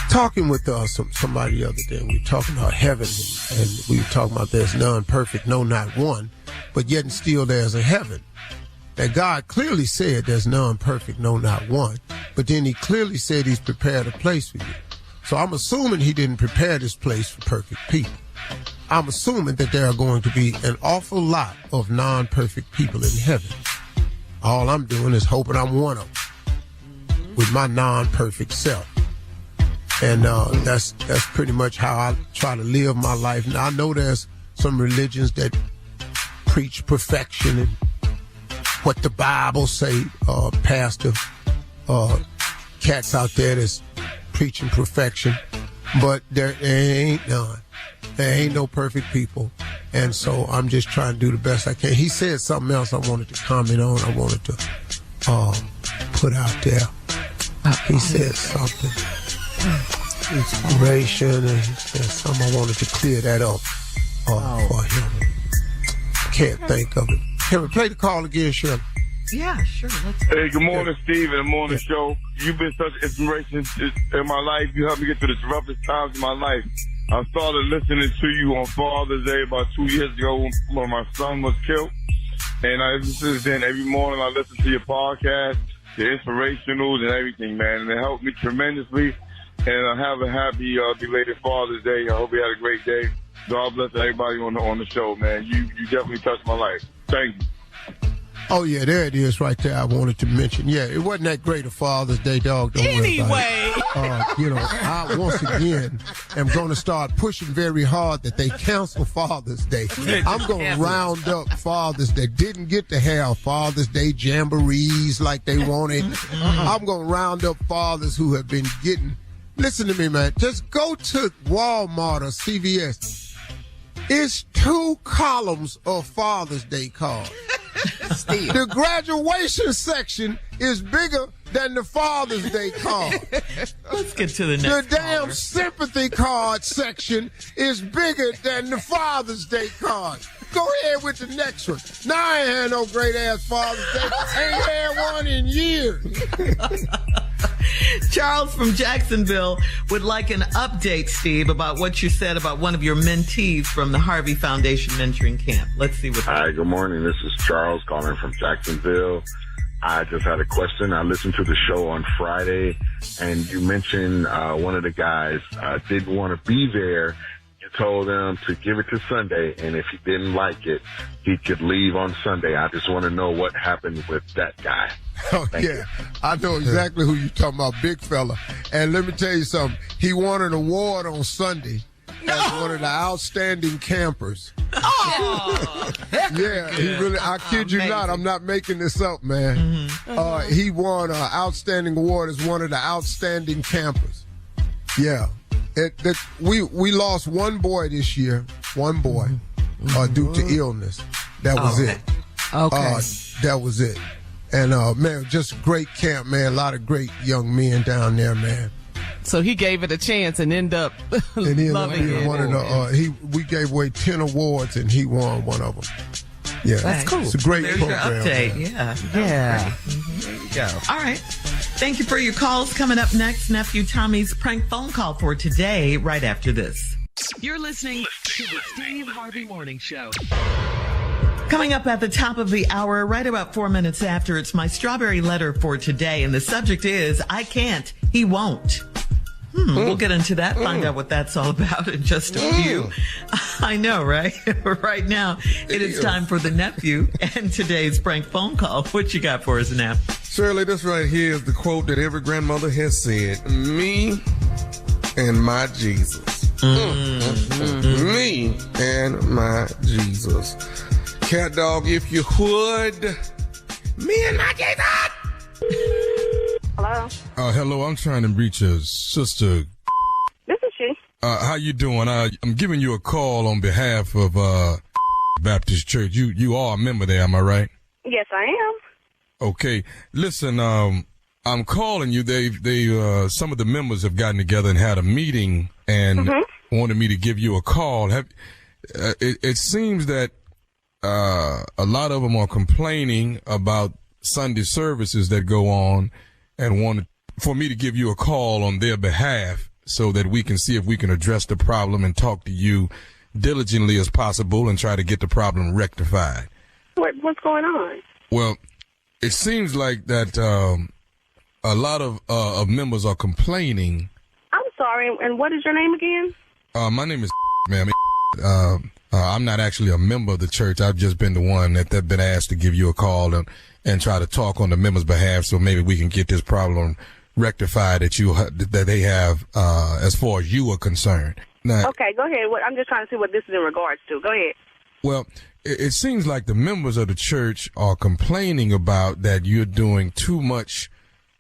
talking with somebody the other day, and we were talking about heaven, and we were talking about there's none perfect, no, not one, but yet and still there's a heaven. That God clearly said there's none perfect, no, not one, but then he clearly said he's prepared a place for you. So I'm assuming he didn't prepare this place for perfect people. I'm assuming that there are going to be an awful lot of non-perfect people in heaven. All I'm doing is hoping I'm one of them with my non-perfect self. And that's pretty much how I try to live my life. Now, I know there's some religions that preach perfection and what the Bible say, pastor, cats out there that's preaching perfection, but there ain't none. There ain't no perfect people. And so I'm just trying to do the best I can. He said something else I wanted to comment on. I wanted to put out there. He said something. Inspiration, and he said something. I wanted to clear that up for him. Can't think of it. Can we play the call again, Shirley? Yeah, sure. Hey, good morning, Steve, and the morning show. You've been such an inspiration in my life. You helped me get through the roughest times in my life. I started listening to you on Father's Day about 2 years ago when my son was killed. And since then, every morning I listen to your podcast, your inspirationals and everything, man. And it helped me tremendously. And I have a happy belated Father's Day. I hope you had a great day. God bless everybody on the show, man. You definitely touched my life. Thank you. Oh, yeah, there it is right there I wanted to mention. Yeah, it wasn't that great a Father's Day, dog. Don't worry about it. I once again am going to start pushing very hard that they cancel Father's Day. I'm going to round up fathers that didn't get to have Father's Day jamborees like they wanted. I'm going to round up fathers who have been getting... Listen to me, man. Just go to Walmart or CVS. It's 2 columns of Father's Day cards. The graduation section is bigger than the Father's Day card. Let's get to the next The damn sympathy card section is bigger than the Father's Day card. Go ahead with the next one. Now I ain't had no great ass Father's Day. Ain't had one in years. Charles from Jacksonville would like an update, Steve, about what you said about one of your mentees from the Harvey Foundation mentoring camp. Let's see what. Hi, good morning. This is Charles calling from Jacksonville. I just had a question. I listened to the show on Friday, and you mentioned one of the guys didn't want to be there. You told him to give it to Sunday, and if he didn't like it, he could leave on Sunday. I just want to know what happened with that guy. Oh, Thank you. I know exactly who you're talking about, big fella. And let me tell you something. He won an award on Sunday as one of the outstanding campers. Oh. Yeah, he really, I kid you not, I'm not making this up, man. He won an outstanding award as one of the outstanding campers. Yeah. We lost one boy this year, due to illness. That was it. Okay. That was it. And, man, just great camp, man. A lot of great young men down there, man. So he gave it a chance and ended up loving it. One of the, we gave away 10 awards and he won one of them. Yeah. That's cool. It's a great There's program. your update. Man. Yeah. There you go. All right. Thank you for your calls. Coming up next, Nephew Tommy's prank phone call for today, right after this. You're listening to the Steve Harvey Morning Show. Coming up at the top of the hour, right about 4 minutes after, it's my strawberry letter for today. And the subject is, I can't, he won't. We'll get into that, find out what that's all about in just a few. I know, right? Right now, it is time for the nephew and today's prank phone call. What you got for us, Nep? Shirley, this right here is the quote that every grandmother has said. Me and my Jesus. Me and my Jesus. Cat dog, if you would. Me and my Jesus. Hello? Hello, I'm trying to reach a sister. This is she. How you doing? I'm giving you a call on behalf of Baptist Church. You are a member there, am I right? Yes, I am. Okay. Listen, I'm calling you. They some of the members have gotten together and had a meeting and wanted me to give you a call. It seems that a lot of them are complaining about Sunday services that go on and wanted for me to give you a call on their behalf so that we can see if we can address the problem and talk to you diligently as possible and try to get the problem rectified. What's going on? Well, it seems like that a lot of members are complaining. I'm sorry, and what is your name again? My name is ma'am. I'm not actually a member of the church. I've just been the one that's been asked to give you a call and try to talk on the members' behalf so maybe we can get this problem rectified that they have as far as you are concerned. Now, okay, go ahead. I'm just trying to see what this is in regards to. Go ahead. Well, it seems like the members of the church are complaining about that you're doing too much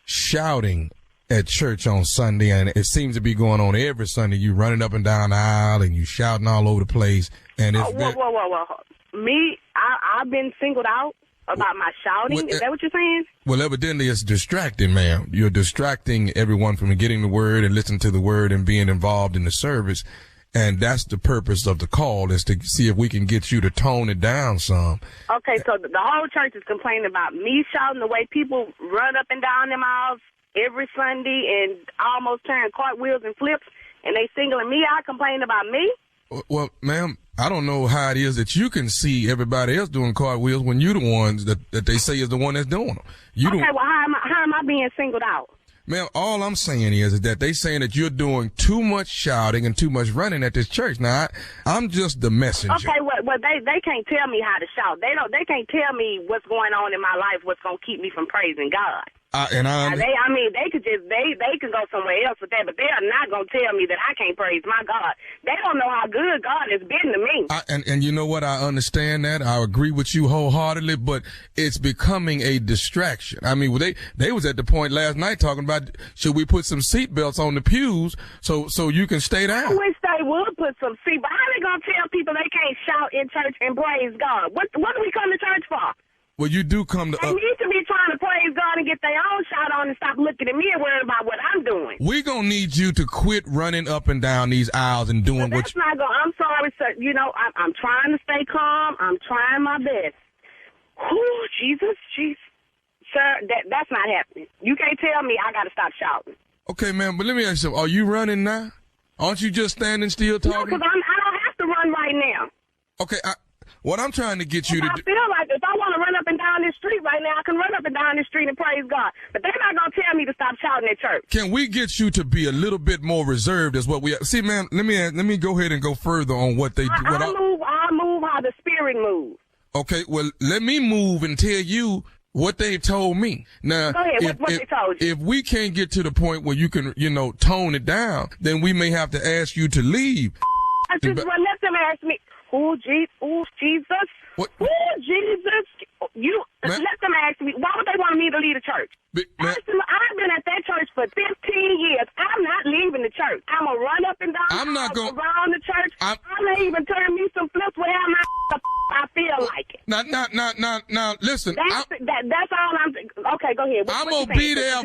shouting at church on Sunday, and it seems to be going on every Sunday. You running up and down the aisle and you shouting all over the place. And it's whoa. Me, I've been singled out about my shouting. Is that what you're saying? Well, evidently it's distracting, ma'am. You're distracting everyone from getting the word and listening to the word and being involved in the service. And that's the purpose of the call, is to see if we can get you to tone it down some. Okay, so the whole church is complaining about me shouting, the way people run up and down them aisles every Sunday and almost turn cartwheels and flips, and they singling me out, complaining about me? Well, ma'am, I don't know how it is that you can see everybody else doing cartwheels when you're the ones that they say is the one that's doing them. Well, how am I being singled out? Ma'am, all I'm saying is that they saying that you're doing too much shouting and too much running at this church. Now, I'm just the messenger. Okay, well, they can't tell me how to shout. They can't tell me what's going on in my life, what's going to keep me from praising God. They can go somewhere else with that, but they are not going to tell me that I can't praise my God. They don't know how good God has been to me. And you know what? I understand that. I agree with you wholeheartedly, but it's becoming a distraction. I mean, they was at the point last night talking about, should we put some seatbelts on the pews so you can stay down? I wish they would put some seatbelts. How are they going to tell people they can't shout in church and praise God? What do we come to church for? Well, you do come to... They need to be trying to praise God and get their own shout on and stop looking at me and worrying about what I'm doing. We're going to need you to quit running up and down these aisles and doing what you... I'm sorry, sir. You know, I'm trying to stay calm. I'm trying my best. Whew, Jesus. Sir, that's not happening. You can't tell me I got to stop shouting. Okay, ma'am, but let me ask you something. Are you running now? Aren't you just standing still talking? No, because I don't have to run right now. Okay, what I'm trying to get you to do... I feel like if I want to run up and down this street right now, I can run up and down this street and praise God. But they're not going to tell me to stop shouting at church. Can we get you to be a little bit more reserved as what we... See, ma'am, let me go ahead and go further on what they do. I move how the Spirit moves. Okay, well, let me move and tell you what they've told me. Now, go ahead, what they told you. If we can't get to the point where you can, tone it down, then we may have to ask you to leave. Let them ask me. Ooh, Jesus. What? Ooh, Jesus. Let them ask me, why would they want me to leave the church? I've been at that church for 15 years. I'm not leaving the church. I'm going to run up and down around the church. I'm going to even turn me some flips wherever I feel like it. Now, listen. That's all I'm. Okay, go ahead. I'm going to be there.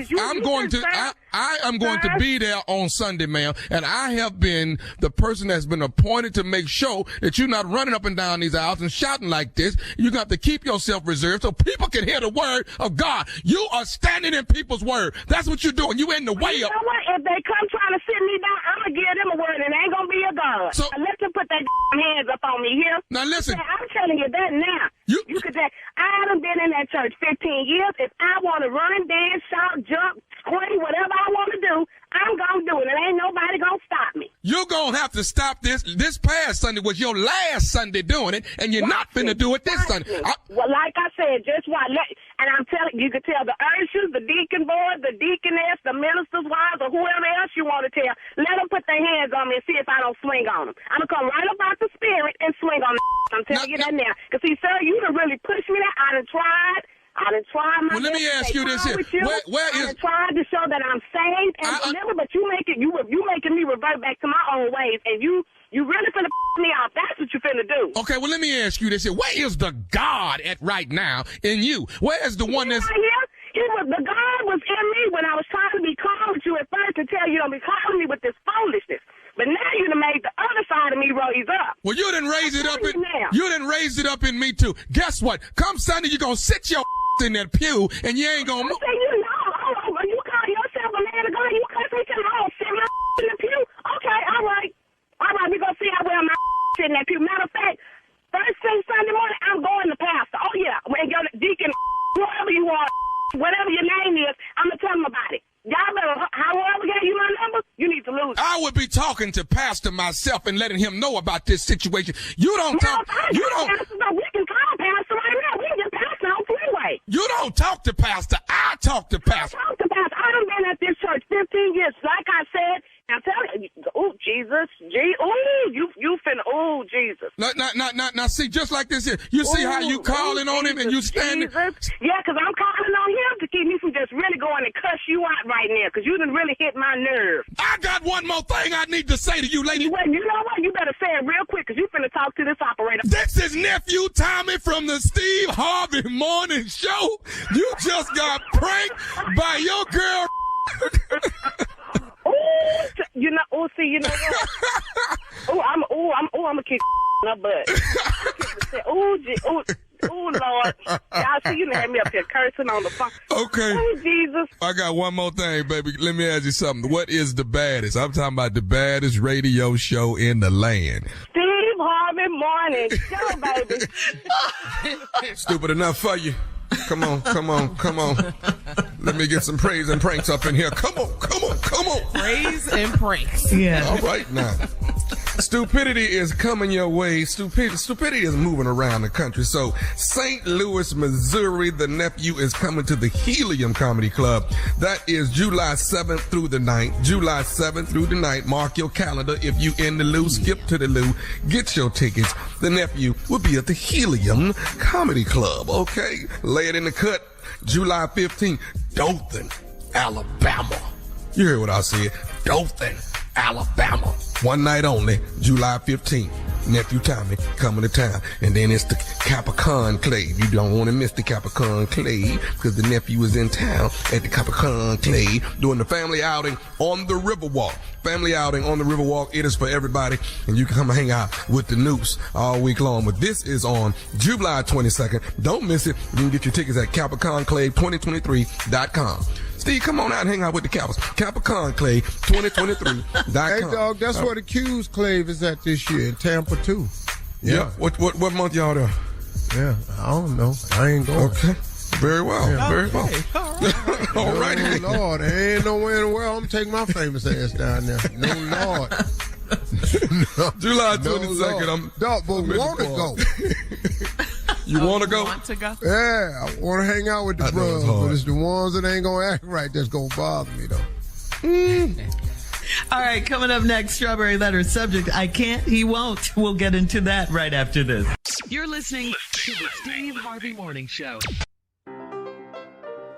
I am going to be there on Sunday, ma'am. And I have been the person that's been appointed to make sure that you're not running up and down these aisles and shouting like this. You're going to have to keep yourself reserved so people can hear the word of God. You are standing in people's word. That's what you're doing. You in the way up. You know what? If they come trying to sit me down, I'm going to give them a word and it ain't going to be a God. So let them put their hands up on me here. Now listen. I'm telling you that now. You could say, I haven't been in that church 15 years. If I want to run, dance, shout, jump, scream, whatever I want to do, I'm going to do it. And ain't nobody going to stop me. You're going to have to stop this. This past Sunday was your last Sunday doing it, and you're not finna do it this Sunday. Well, like I said, just watch. And I'm telling you, can tell the ushers, the deacon board, the deaconess, the minister's wives, or whoever else you want to tell, let them put their hands on me and see if I don't swing on them. I'm going to come right up out the spirit and swing on them. I'm telling you that now. Because, see, sir, you done really pushed me there. I done tried my Well, let me ask you this here. I done tried to show that I'm saved and delivered, but you making me revert back to my own ways, and you really finna me off. That's what you finna do. Okay, well, let me ask you this here. Where is the God at right now in you? Where is the one that's... Right here? The God was in me when I was trying to be calm with you at first to tell you don't be calling me with this foolishness. But now you done made the other side of me raise up. Well, you done raised it up in me too. Guess what? Come Sunday, you're gonna sit your in that pew and you ain't gonna move. You call yourself a man of God, you cuss me to the home, sit my in the pew. Okay, all right, we gonna see how well my sit in that pew. Matter of fact, first thing Sunday morning, I'm going to pastor. Oh yeah, when your deacon, whoever you are, whatever your name is, I'm gonna tell them about it. Y'all better, however gave you my number, you need to lose. I would be talking to Pastor myself and letting him know about this situation. You don't talk. We can call Pastor right now. We can get Pastor on freeway. You don't talk to Pastor. I talk to Pastor. I done been at this church 15 years. Like I said, I'm telling you, oh, Jesus. You finna, oh, Jesus. Now, see, just like this here. You see how you calling on him and you standing? Yeah, because I'm calling on him to keep me from just really going and cuss you out right now, because you done really hit my nerve. I got one more thing I need to say to you, lady. Well, you know what? You better say it real quick, because you finna talk to this operator. This is Nephew Tommy from the Steve Harvey Morning Show. You just got pranked by your girl. You know what? I'm gonna kick in her butt. Oh, Lord. Y'all see, you had me up here cursing on the phone. Okay. Oh, Jesus. I got one more thing, baby. Let me ask you something. What is the baddest? I'm talking about the baddest radio show in the land. Steve Harvey Morning Show, baby. Stupid enough for you. Come on. Let me get some praise and pranks up in here. Come on. Praise and pranks. Yeah. All right now. Stupidity is coming your way. Stupidity is moving around the country. So St. Louis, Missouri, the Nephew is coming to the Helium Comedy Club. That is July 7th through the 9th. July 7th through the 9th. Mark your calendar. If you in the loo, skip to the loo. Get your tickets. The Nephew will be at the Helium Comedy Club. Okay? Lay it in the cut. July 15th. Dothan, Alabama. You heard what I said. Dothan, Alabama. One night only, July 15th. Nephew Tommy coming to town. And then it's the Capricorn Clave. You don't want to miss the Capricorn Clave because the Nephew is in town at the Capricorn Clave doing the family outing on the Riverwalk. Family outing on the Riverwalk. It is for everybody. And you can come and hang out with the Noose all week long. But this is on July 22nd. Don't miss it. You can get your tickets at CapricornClave2023.com. Steve, come on out and hang out with the Caps. CapricornClave2023.com. Hey, dog, that's where the Q's Clave is at this year in Tampa, too. Yeah. What month y'all there? Yeah, I don't know. I ain't going. Okay. Very well. Yeah. Very well. All right. Oh, Lord. There ain't nowhere in the world I'm taking my famous ass down there. No, Lord. July 22nd. Dog, but want to go. You want to go? Yeah, I want to hang out with the brothers, but it's the ones that ain't going to act right that's going to bother me, though. All right, coming up next, Strawberry Letter subject, I can't, he won't. We'll get into that right after this. You're listening to the Steve Harvey Morning Show.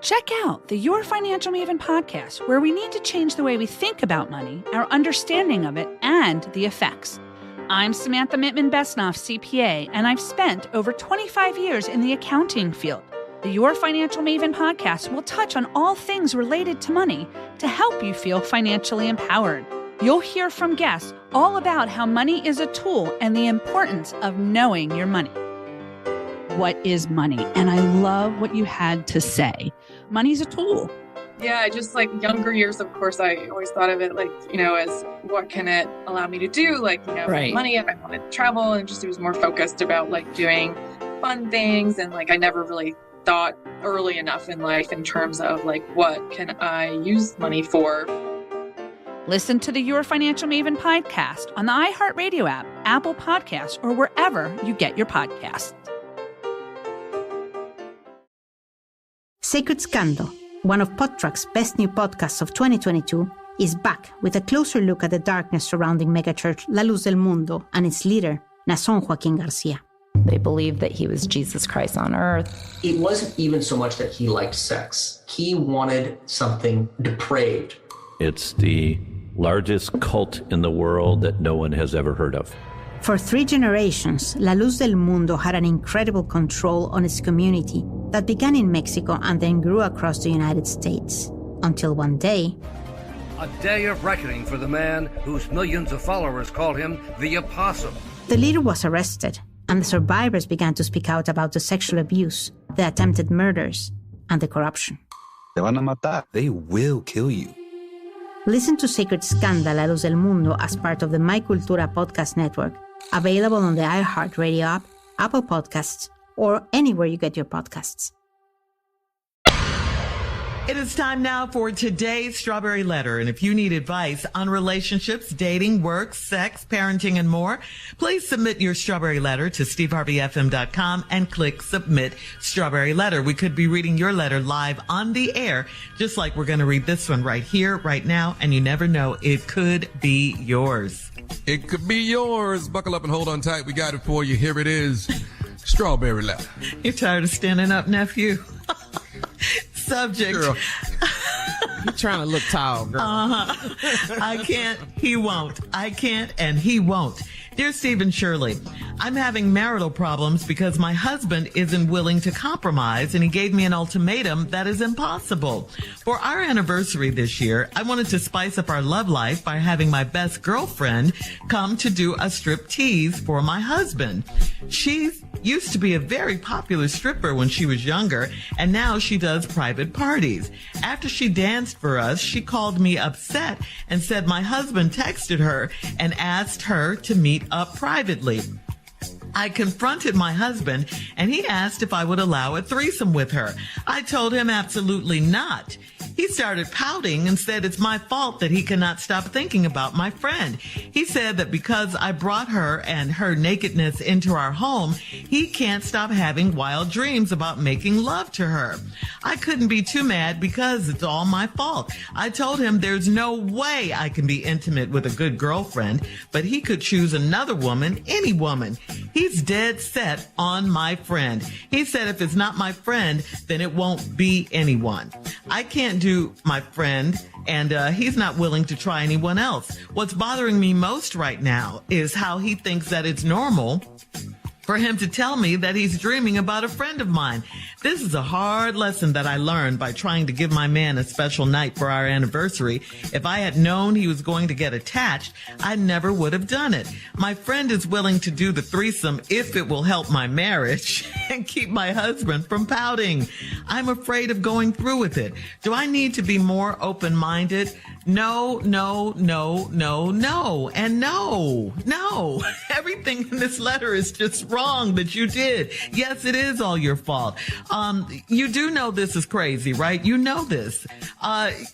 Check out the Your Financial Maven podcast, where we need to change the way we think about money, our understanding of it, and the effects. I'm Samantha Mittman-Besnoff, CPA, and I've spent over 25 years in the accounting field. The Your Financial Maven podcast will touch on all things related to money to help you feel financially empowered. You'll hear from guests all about how money is a tool and the importance of knowing your money. What is money? And I love what you had to say. Money's a tool. Yeah, just like younger years, of course, I always thought of it like, as what can it allow me to do? Like, Right. money, if I wanted to travel, and just it was more focused about like doing fun things. And like I never really thought early enough in life in terms of like, what can I use money for? Listen to the Your Financial Maven podcast on the iHeartRadio app, Apple Podcasts, or wherever you get your podcasts. Sacred Scandal, one of PodTrack's best new podcasts of 2022, is back with a closer look at the darkness surrounding megachurch La Luz del Mundo and its leader, Nason Joaquin Garcia. They believed that he was Jesus Christ on earth. It wasn't even so much that he liked sex. He wanted something depraved. It's the largest cult in the world that no one has ever heard of. For 3 generations, La Luz del Mundo had an incredible control on its community that began in Mexico and then grew across the United States. Until one day, A day of reckoning for the man whose millions of followers call him the Apostle. the leader was arrested, and the survivors began to speak out about the sexual abuse, the attempted murders, and the corruption. Te van a matar. They will kill you. Listen to Sacred Scandal, La Luz del Mundo as part of the My Cultura podcast network, available on the iHeartRadio app, Apple Podcasts, or anywhere you get your podcasts. It is time now for today's Strawberry Letter. And if you need advice on relationships, dating, work, sex, parenting, and more, please submit your Strawberry Letter to steveharveyfm.com and click Submit Strawberry Letter. We could be reading your letter live on the air, just like we're going to read this one right here, right now. And you never know, it could be yours. It could be yours. Buckle up and hold on tight. We got it for you. Here it is. Strawberry Letter. You're tired of standing up, nephew? Subject. Girl. You're trying to look tall, girl. I can't, he won't. I can't, and he won't. Dear Steve and Shirley, I'm having marital problems because my husband isn't willing to compromise, and he gave me an ultimatum that is impossible. For our anniversary this year, I wanted to spice up our love life by having my best girlfriend come to do a striptease for my husband. She used to be a very popular stripper when she was younger, and now she does private parties. After she danced for us, she called me upset and said my husband texted her and asked her to meet up privately. I confronted my husband, and he asked if I would allow a threesome with her. I told him absolutely not. He started pouting and said it's my fault that he cannot stop thinking about my friend. He said that because I brought her and her nakedness into our home, he can't stop having wild dreams about making love to her. I couldn't be too mad because it's all my fault. I told him there's no way I can be intimate with a good girlfriend, but he could choose another woman, any woman. He's dead set on my friend. He said if it's not my friend, then it won't be anyone. I can't do my friend, and he's not willing to try anyone else. What's bothering me most right now is how he thinks that it's normal for him to tell me that he's dreaming about a friend of mine. This is a hard lesson that I learned by trying to give my man a special night for our anniversary. If I had known he was going to get attached, I never would have done it. My friend is willing to do the threesome if it will help my marriage and keep my husband from pouting. I'm afraid of going through with it. Do I need to be more open-minded? No, no, no, no, no, and no, no. Everything in this letter is just wrong that you did. Yes, it is all your fault. You do know this is crazy, right? You know this.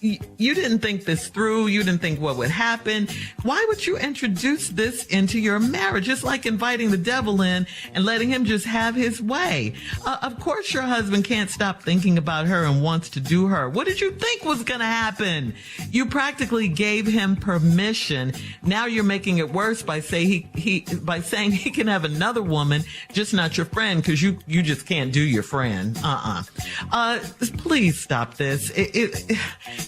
You didn't think this through. You didn't think what would happen. Why would you introduce this into your marriage? It's like inviting the devil in and letting him just have his way. Of course your husband can't stop thinking about her and wants to do her. What did you think was going to happen? You practically gave him permission. Now you're making it worse by saying he can have another woman, just not your friend, because you just can't do your friend. Please stop this.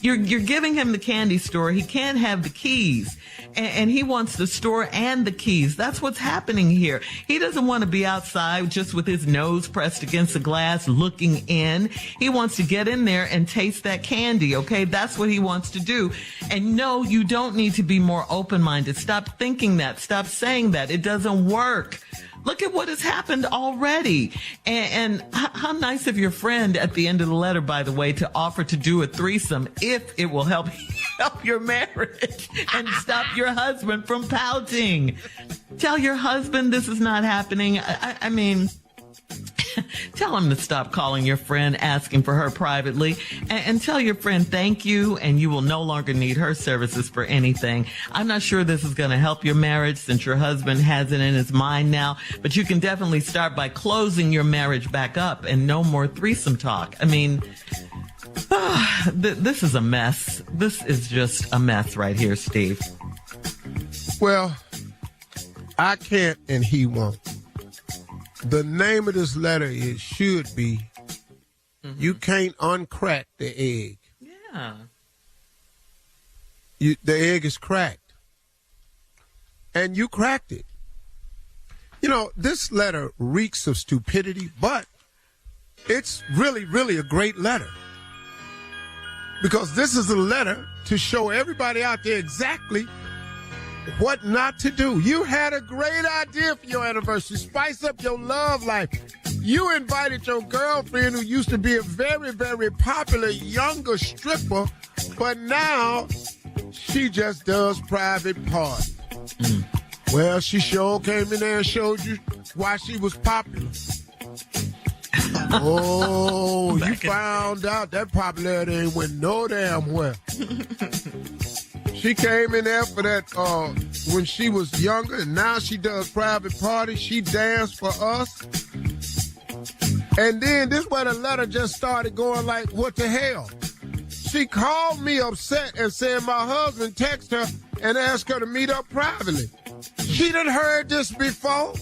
You're giving him the candy store. He can't have the keys, and he wants the store and the keys. That's what's happening here. He doesn't want to be outside just with his nose pressed against the glass looking in. He wants to get in there and taste that candy, okay? That's what he wants to do. And no, you don't need to be more open-minded. Stop thinking that. Stop saying that. It doesn't work. Look at what has happened already. And how nice of your friend at the end of the letter, by the way, to offer to do a threesome if it will help your marriage and stop your husband from pouting. Tell your husband this is not happening. I mean, tell him to stop calling your friend, asking for her privately, and tell your friend thank you, and you will no longer need her services for anything. I'm not sure this is going to help your marriage since your husband has it in his mind now, but you can definitely start by closing your marriage back up and no more threesome talk. I mean, this is a mess. This is just a mess right here, Steve. Well, I can't and he won't. The name of this letter is should be, you can't uncrack the egg. Yeah. The egg is cracked. And you cracked it. You know, this letter reeks of stupidity, but it's really, really a great letter. Because this is a letter to show everybody out there exactly what not to do. You had a great idea for your anniversary. Spice up your love life. You invited your girlfriend who used to be a very, very popular younger stripper, but now she just does private parties. Well, she sure came in there and showed you why she was popular. Oh, you found out that popularity ain't went no damn well. She came in there for that when she was younger, and now she does private parties. She danced for us. And then this where the letter just started going like, what the hell? She called me upset and said my husband texted her and asked her to meet up privately. She done heard this before.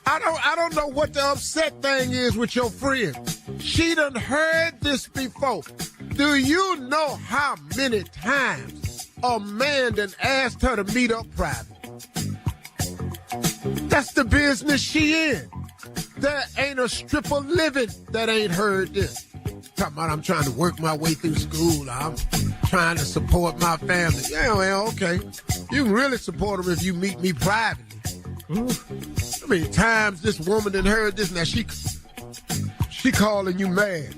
I don't know what the upset thing is with your friend. She done heard this before. Do you know how many times a man done asked her to meet up private? That's the business she in. There ain't a stripper living that ain't heard this. Talking about I'm trying to work my way through school. I'm trying to support my family. Yeah, well, okay. You can really support them if you meet me privately. How many times this woman done heard this? Now she calling you mad.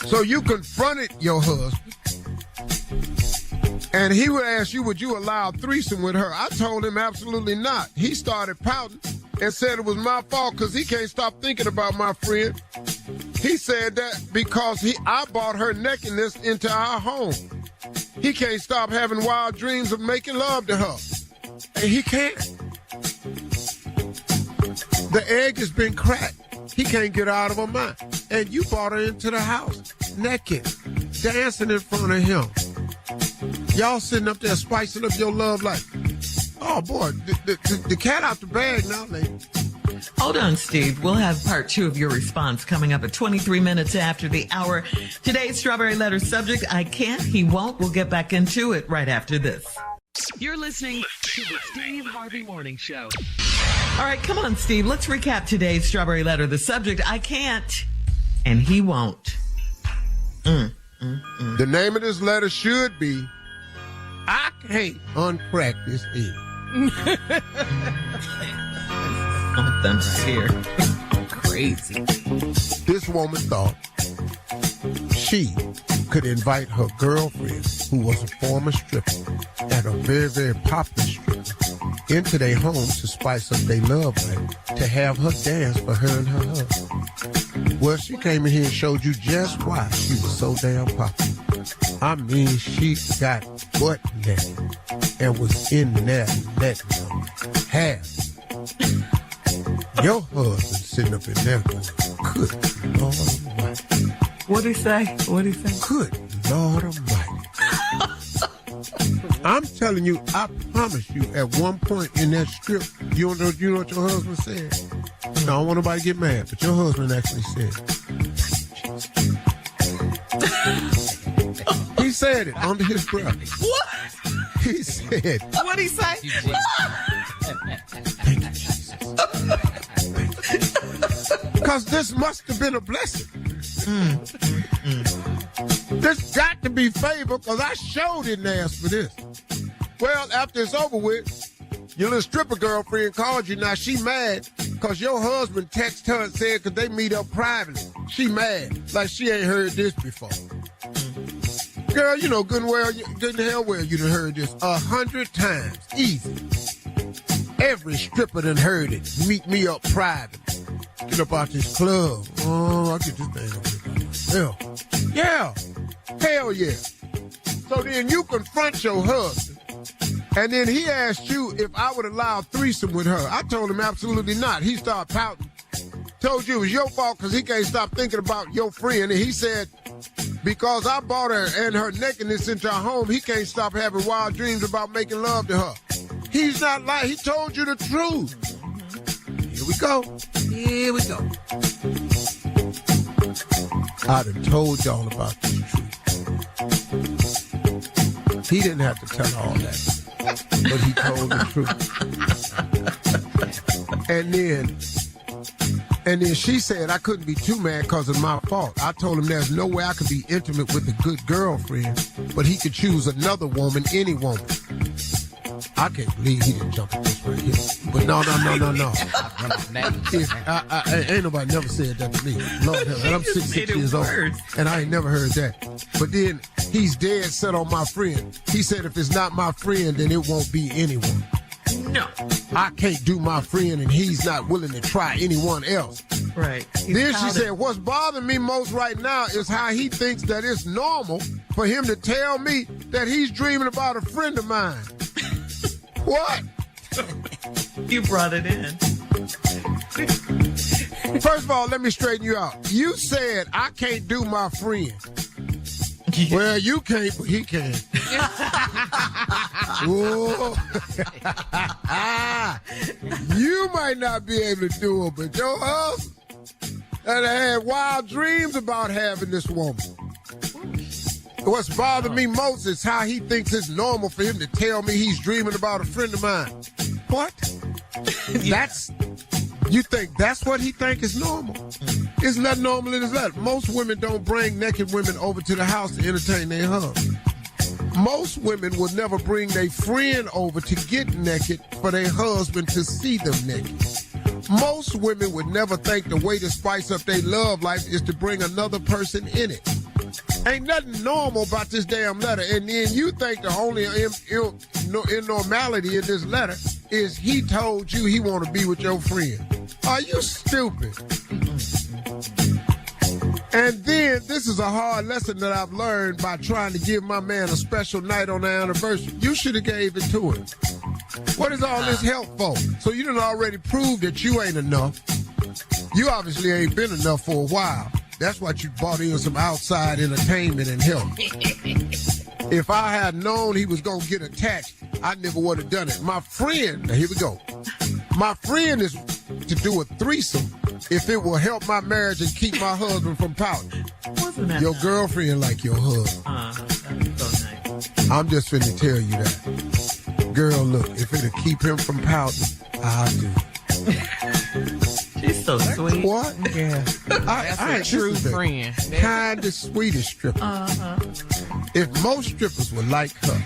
So you confronted your husband, and he would ask you, would you allow a threesome with her? I told him absolutely not. He started pouting and said it was my fault because he can't stop thinking about my friend. He said that because I brought her nakedness into our home. He can't stop having wild dreams of making love to her. And he can't. The egg has been cracked. He can't get out of her mind. And you brought her into the house, naked, dancing in front of him. Y'all sitting up there spicing up your love life. Oh, boy, the cat out the bag now, lady. Hold on, Steve. We'll have part 2 of your response coming up at 23 minutes after the hour. Today's Strawberry Letter subject, I can't, he won't. We'll get back into it right after this. You're listening to the Steve Harvey Morning Show. All right, come on, Steve. Let's recap today's Strawberry Letter. The subject, I can't, and he won't. The name of this letter should be, I can't uncrack this egg. Something right here. Crazy. This woman thought she could invite her girlfriend, who was a former stripper and a very, very popular stripper, into their home to spice up their love life, to have her dance for her and her husband. Well, she came in here and showed you just why she was so damn popular. I mean, she got butt naked and was in there letting them have. Your husband sitting up in there going, good Lord Almighty. What'd he say? Good Lord Almighty. I'm telling you, I promise you, at one point in that strip, you know what your husband said? I don't want nobody to get mad, but your husband actually said. He said it under his breath. What? He said. What'd he say? Thank you, Jesus. Because this must have been a blessing. This got to be favor, because I sure didn't ask for this. Well, after it's over with, your little stripper girlfriend called you. Now she mad because your husband texted her and said because they meet up privately. She mad like she ain't heard this before. Girl, you know good and hell well you done heard this 100 times. Easy. Every stripper done heard it. Meet me up private. Get up out this club. Oh, I'll get this thing up here by myself. Yeah. Hell yeah. So then you confront your husband, and then he asked you if I would allow a threesome with her. I told him absolutely not. He started pouting. Told you it was your fault because he can't stop thinking about your friend. And he said, because I brought her and her nakedness into our home, he can't stop having wild dreams about making love to her. He's not lying. He told you the truth. Here we go. Here we go. I done told y'all about this truth. He didn't have to tell all that, but he told the truth. And then she said I couldn't be too mad because of my fault. I told him there's no way I could be intimate with a good girlfriend, but he could choose another woman, any woman. I can't believe he didn't jump at this right here. But no. Ain't nobody never said that to me. Lord hell, and I'm 66 years old, and I ain't never heard that. But then he's dead set on my friend. He said if it's not my friend, then it won't be anyone. No. I can't do my friend, and he's not willing to try anyone else. Right. Then she said, what's bothering me most right now is how he thinks that it's normal for him to tell me that he's dreaming about a friend of mine. What? You brought it in. First of all, let me straighten you out. You said I can't do my friend. Well, you can't, but he can. You might not be able to do it, but your husband that had wild dreams about having this woman. What's bothering me most is how he thinks it's normal for him to tell me he's dreaming about a friend of mine. What? You think that's what he think is normal? It's not normal in his life. Most women don't bring naked women over to the house to entertain their husband. Most women will never bring their friend over to get naked for their husband to see them naked. Most women would never think the way to spice up their love life is to bring another person in it. Ain't nothing normal about this damn letter. And then you think the only abnormality in this letter is he told you he want to be with your friend. Are you stupid? And then this is a hard lesson that I've learned by trying to give my man a special night on the anniversary. You should have gave it to him. What is all this help for? So you done already proved that you ain't enough. You obviously ain't been enough for a while. That's why you brought in some outside entertainment and help. If I had known he was going to get attached, I never would have done it. My friend, now here we go. My friend is to do a threesome if it will help my marriage and keep my husband from pouting. Wasn't that your nice? Girlfriend like your husband. That was so nice. I'm just finna tell you that. Girl, look, if it'll keep him from pouting, I'll do it. She's so sweet. What? Yeah. That's a true friend. Kindest, sweetest stripper. If most strippers were like her,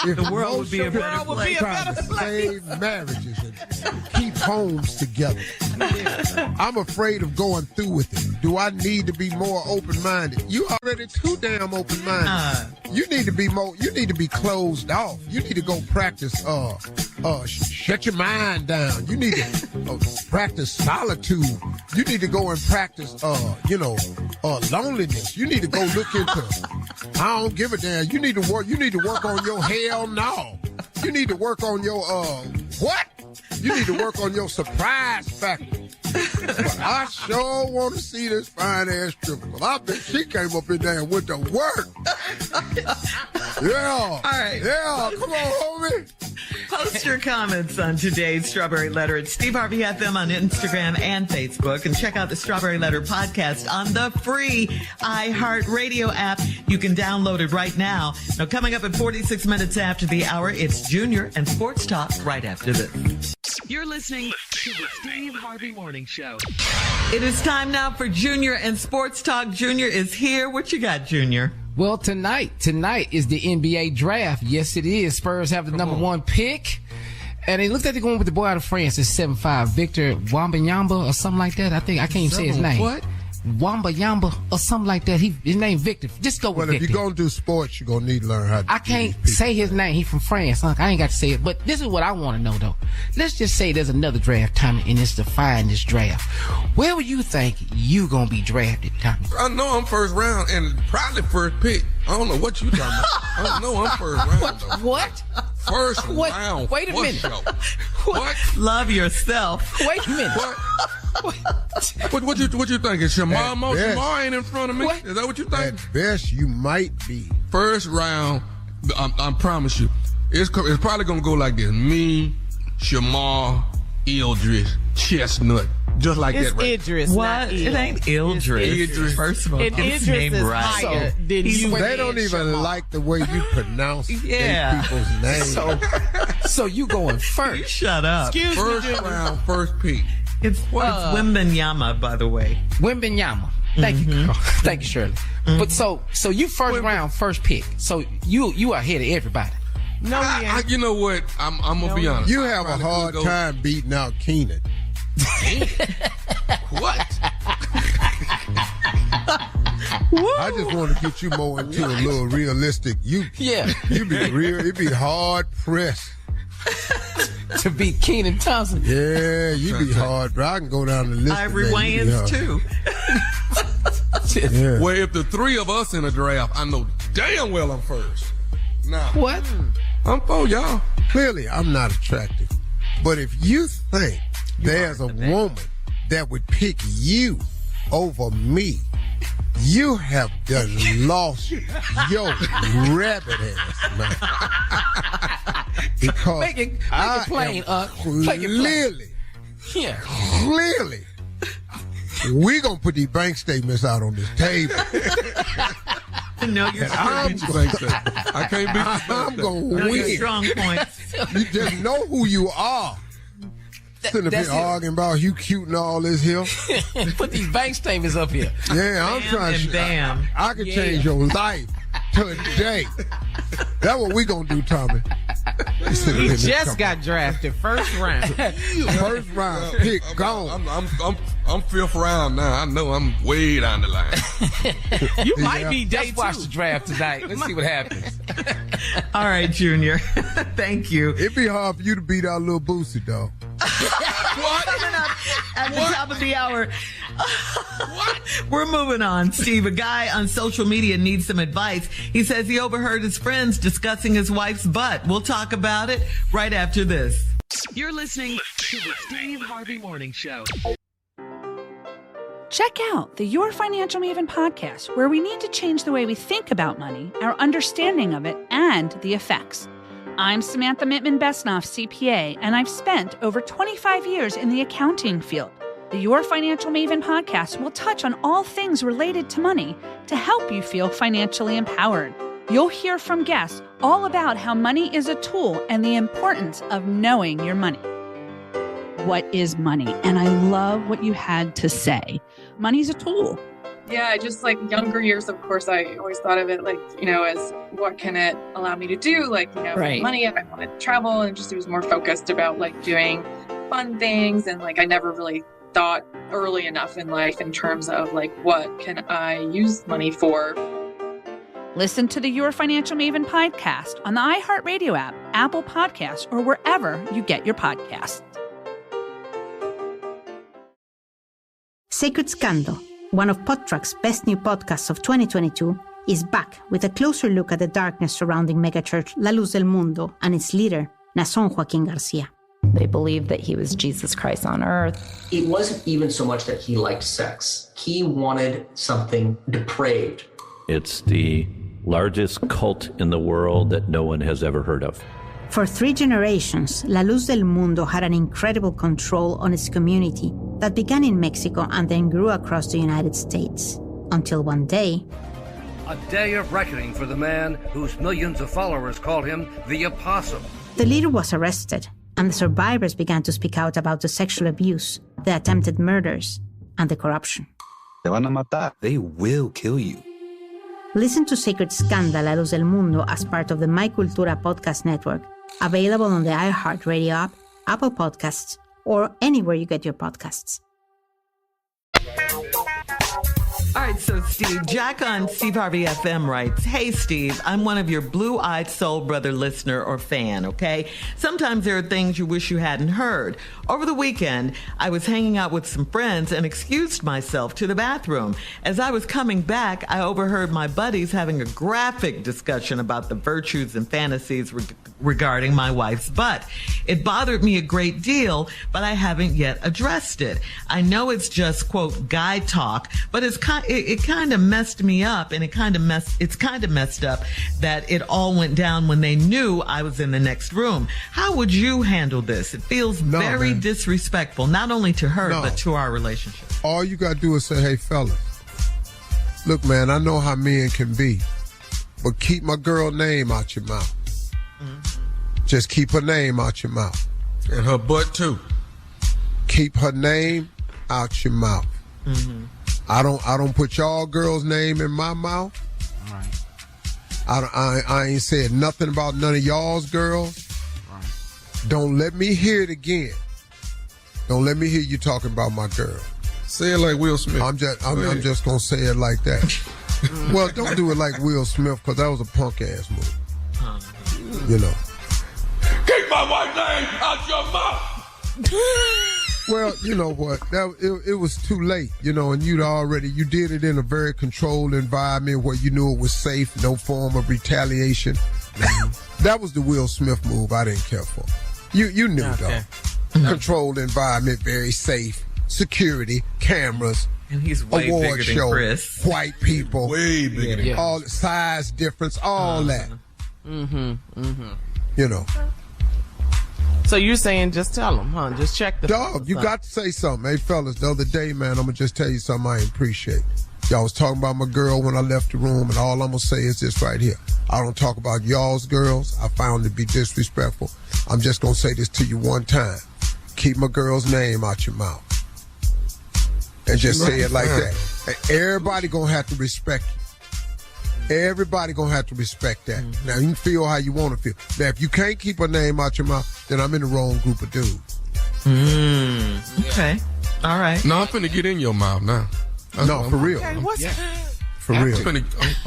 the world would be a better place. Trying to save marriages and keep homes together. I'm afraid of going through with it. Do I need to be more open-minded? You already too damn open-minded. You need to be more. You need to be closed off. You need to go practice. Shut your mind down. You need to practice solitude. You need to go and practice. Loneliness. You need to go look into. I don't give a damn. You need to work. You need to work on your hell no. You need to work on your what? You need to work on your surprise factor. But I sure want to see this fine-ass stripper. I bet she came up in there and went to work. Yeah. All right. Yeah, come on, homie. Post your comments on today's Strawberry Letter at Steve Harvey FM on Instagram and Facebook. And check out the Strawberry Letter podcast on the free iHeartRadio app. You can download it right now. Now, coming up at 46 minutes after the hour, it's Junior and Sports Talk right after this. You're listening to the Steve Harvey Morning Show. It is time now for Junior and Sports Talk. Junior is here. What you got, Junior? Well, tonight is the NBA draft. Yes, it is. Spurs have the number one pick. And it looks like they're going with the boy out of France. It's 7'5", Victor Wembanyama or something like that. I can't even say his name. What? Wembanyama or something like that. His name Victor. Just go with Victor. Well, if you're going to do sports, you're going to need to learn how to I can't say his name. He's from France. I ain't got to say it. But this is what I want to know, though. Let's just say there's another draft, Tommy, and it's the finest draft. Where would you think you going to be drafted, Tommy? I know I'm first round and probably first pick. I don't know what you talking about. I know I'm first round, though. What? First round. Wait a minute. What? Love yourself. Wait a minute. What you think? Is Shamar ain't in front of me? What? Is that what you think? At best, you might be. First round, I promise you, it's probably going to go like this. Me, Shamar, Eldridge, Chestnut. Just like it's that, right? Idris, what? It ain't Eldridge. Idris. First of all, Idris is right. higher than you. They don't even like the way you pronounce people's names. So you going first? You shut up. Excuse first me, round, first pick. It's Wembanyama, by the way. Wembanyama. Thank you, Carl. Thank you, Shirley. But so you first round, first pick. So you are ahead of everybody. No, you know what? I'm gonna be honest. You have a hard time beating out Keenan. What? I just want to get you more into a little realistic. You be real. It'd be hard pressed to beat Keenan Thompson. Yeah, you be hard, but I can go down the list. Ivory Wayans too. Yeah. Well, if the three of us in a draft, I know damn well I'm first. Now, what? I'm for y'all. Clearly, I'm not attractive. But if you think there's a woman that would pick you over me, you have done lost your rabbit ass, man. Because make it plain, clearly, clearly, we gonna put these bank statements out on this table. No, you're I can't be. I'm gonna win. Strong points. You just know who you are. Sitting up here arguing about you cute and all this here. Put these bank statements up here. Yeah, I'm trying to. Bam. I can change your life today. That's what we gonna do, Tommy. He just got drafted first round. First round pick gone. I'm fifth round now. I know I'm way down the line. You might be day Just watch the draft tonight. Let's see what happens. All right, Junior. Thank you. It'd be hard for you to beat out little Boosie, dog. What? Coming up at the top of the hour. What? We're moving on, Steve. A guy on social media needs some advice. He says he overheard his friends discussing his wife's butt. We'll talk about it right after this. You're listening to the Steve Harvey Morning Show. Check out the Your Financial Maven podcast, where we need to change the way we think about money, our understanding of it, and the effects. I'm Samantha Mittman-Besnoff, CPA, and I've spent over 25 years in the accounting field. The Your Financial Maven podcast will touch on all things related to money to help you feel financially empowered. You'll hear from guests all about how money is a tool and the importance of knowing your money. What is money? And I love what you had to say. Money's a tool. Yeah, just like younger years, of course, I always thought of it like, as what can it allow me to do? Like, Right. money, if I want to travel, and just it was more focused about like doing fun things. And like, I never really thought early enough in life in terms of like, what can I use money for? Listen to the Your Financial Maven podcast on the iHeartRadio app, Apple Podcasts, or wherever you get your podcasts. Sacred Scandal, one of Podtrack's best new podcasts of 2022, is back with a closer look at the darkness surrounding megachurch La Luz del Mundo and its leader, Nason Joaquin Garcia. They believed that he was Jesus Christ on earth. It wasn't even so much that he liked sex. He wanted something depraved. It's the largest cult in the world that no one has ever heard of. For 3 generations, La Luz del Mundo had an incredible control on its community that began in Mexico and then grew across the United States. Until one day, A day of reckoning for the man whose millions of followers call him the Apostle. the leader was arrested, and the survivors began to speak out about the sexual abuse, the attempted murders, and the corruption. Te van a matar. They will kill you. Listen to Sacred Scandal, La Luz del Mundo as part of the My Cultura podcast network, available on the iHeartRadio app, Apple Podcasts, or anywhere you get your podcasts. All right, so Steve, Jack on Steve Harvey FM writes, "Hey, Steve, I'm one of your blue-eyed soul brother listener or fan, okay? Sometimes there are things you wish you hadn't heard. Over the weekend, I was hanging out with some friends and excused myself to the bathroom. As I was coming back, I overheard my buddies having a graphic discussion about the virtues and fantasies regarding my wife's butt. It bothered me a great deal, but I haven't yet addressed it. I know it's just, quote, guy talk, but it kind of messed me up, and it's kind of messed up that it all went down when they knew I was in the next room. How would you handle this? It feels very disrespectful, not only to her, but to our relationship." All you got to do is say, "Hey, fellas, look, man, I know how men can be, but keep my girl name out your mouth. Just keep her name out your mouth. And her butt, too. Keep her name out your mouth. Mm-hmm. I don't put y'all girls' name in my mouth. All right. I ain't said nothing about none of y'all's girls. Right. Don't let me hear it again. Don't let me hear you talking about my girl. Say it like Will Smith. I'm just gonna say it like that. Well, don't do it like Will Smith, because that was a punk ass move. You know. Keep my wife's name out your mouth. Well, you know what? It was too late, you know, and you did it in a very controlled environment where you knew it was safe, no form of retaliation. That was the Will Smith move I didn't care for. You knew, though. Controlled environment, very safe, security, cameras, and he's way award bigger show, than Chris. white people, way bigger than all the size difference, all that. Mm-hmm. You know. So you're saying just tell them, huh? Just check the dog. You got to say something. Hey, fellas, the other day, man, I'm going to just tell you something I appreciate. Y'all was talking about my girl when I left the room, and all I'm going to say is this right here. I don't talk about y'all's girls. I found it to be disrespectful. I'm just going to say this to you one time. Keep my girl's name out your mouth. And just say it like that. And everybody going to have to respect you. Everybody gonna have to respect that. Mm-hmm. Now, you can feel how you want to feel. Now, if you can't keep her name out your mouth, then I'm in the wrong group of dudes. Okay. All right. No, I'm finna get in your mouth now. No, for real. Okay, for real.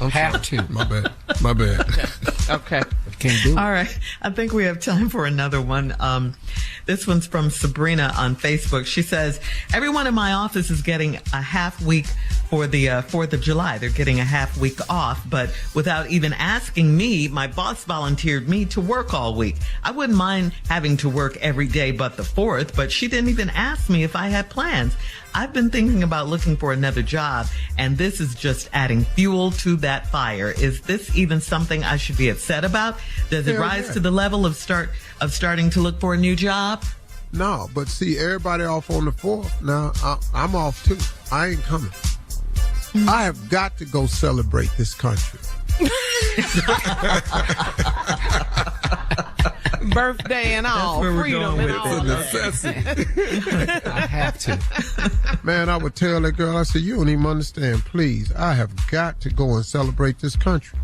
I'm have sorry. to. My bad. Okay. Can't do it. All right. I think we have time for another one. This one's from Sabrina on Facebook. She says, "Everyone in my office is getting a half week for the 4th of July. They're getting a half week off, but without even asking me, my boss volunteered me to work all week. I wouldn't mind having to work every day but the 4th, but she didn't even ask me if I had plans. I've been thinking about looking for another job, and this is just adding fuel to that fire. Is this even something I should be upset about? Does it rise to the level of starting to look for a new job?" No, but see, everybody off on the 4th. Now, I'm off too. I ain't coming. I have got to go celebrate this country. Birthday and all. That's where we're freedom going and with all. I have to. Man, I would tell that girl, I said, you don't even understand. Please, I have got to go and celebrate this country.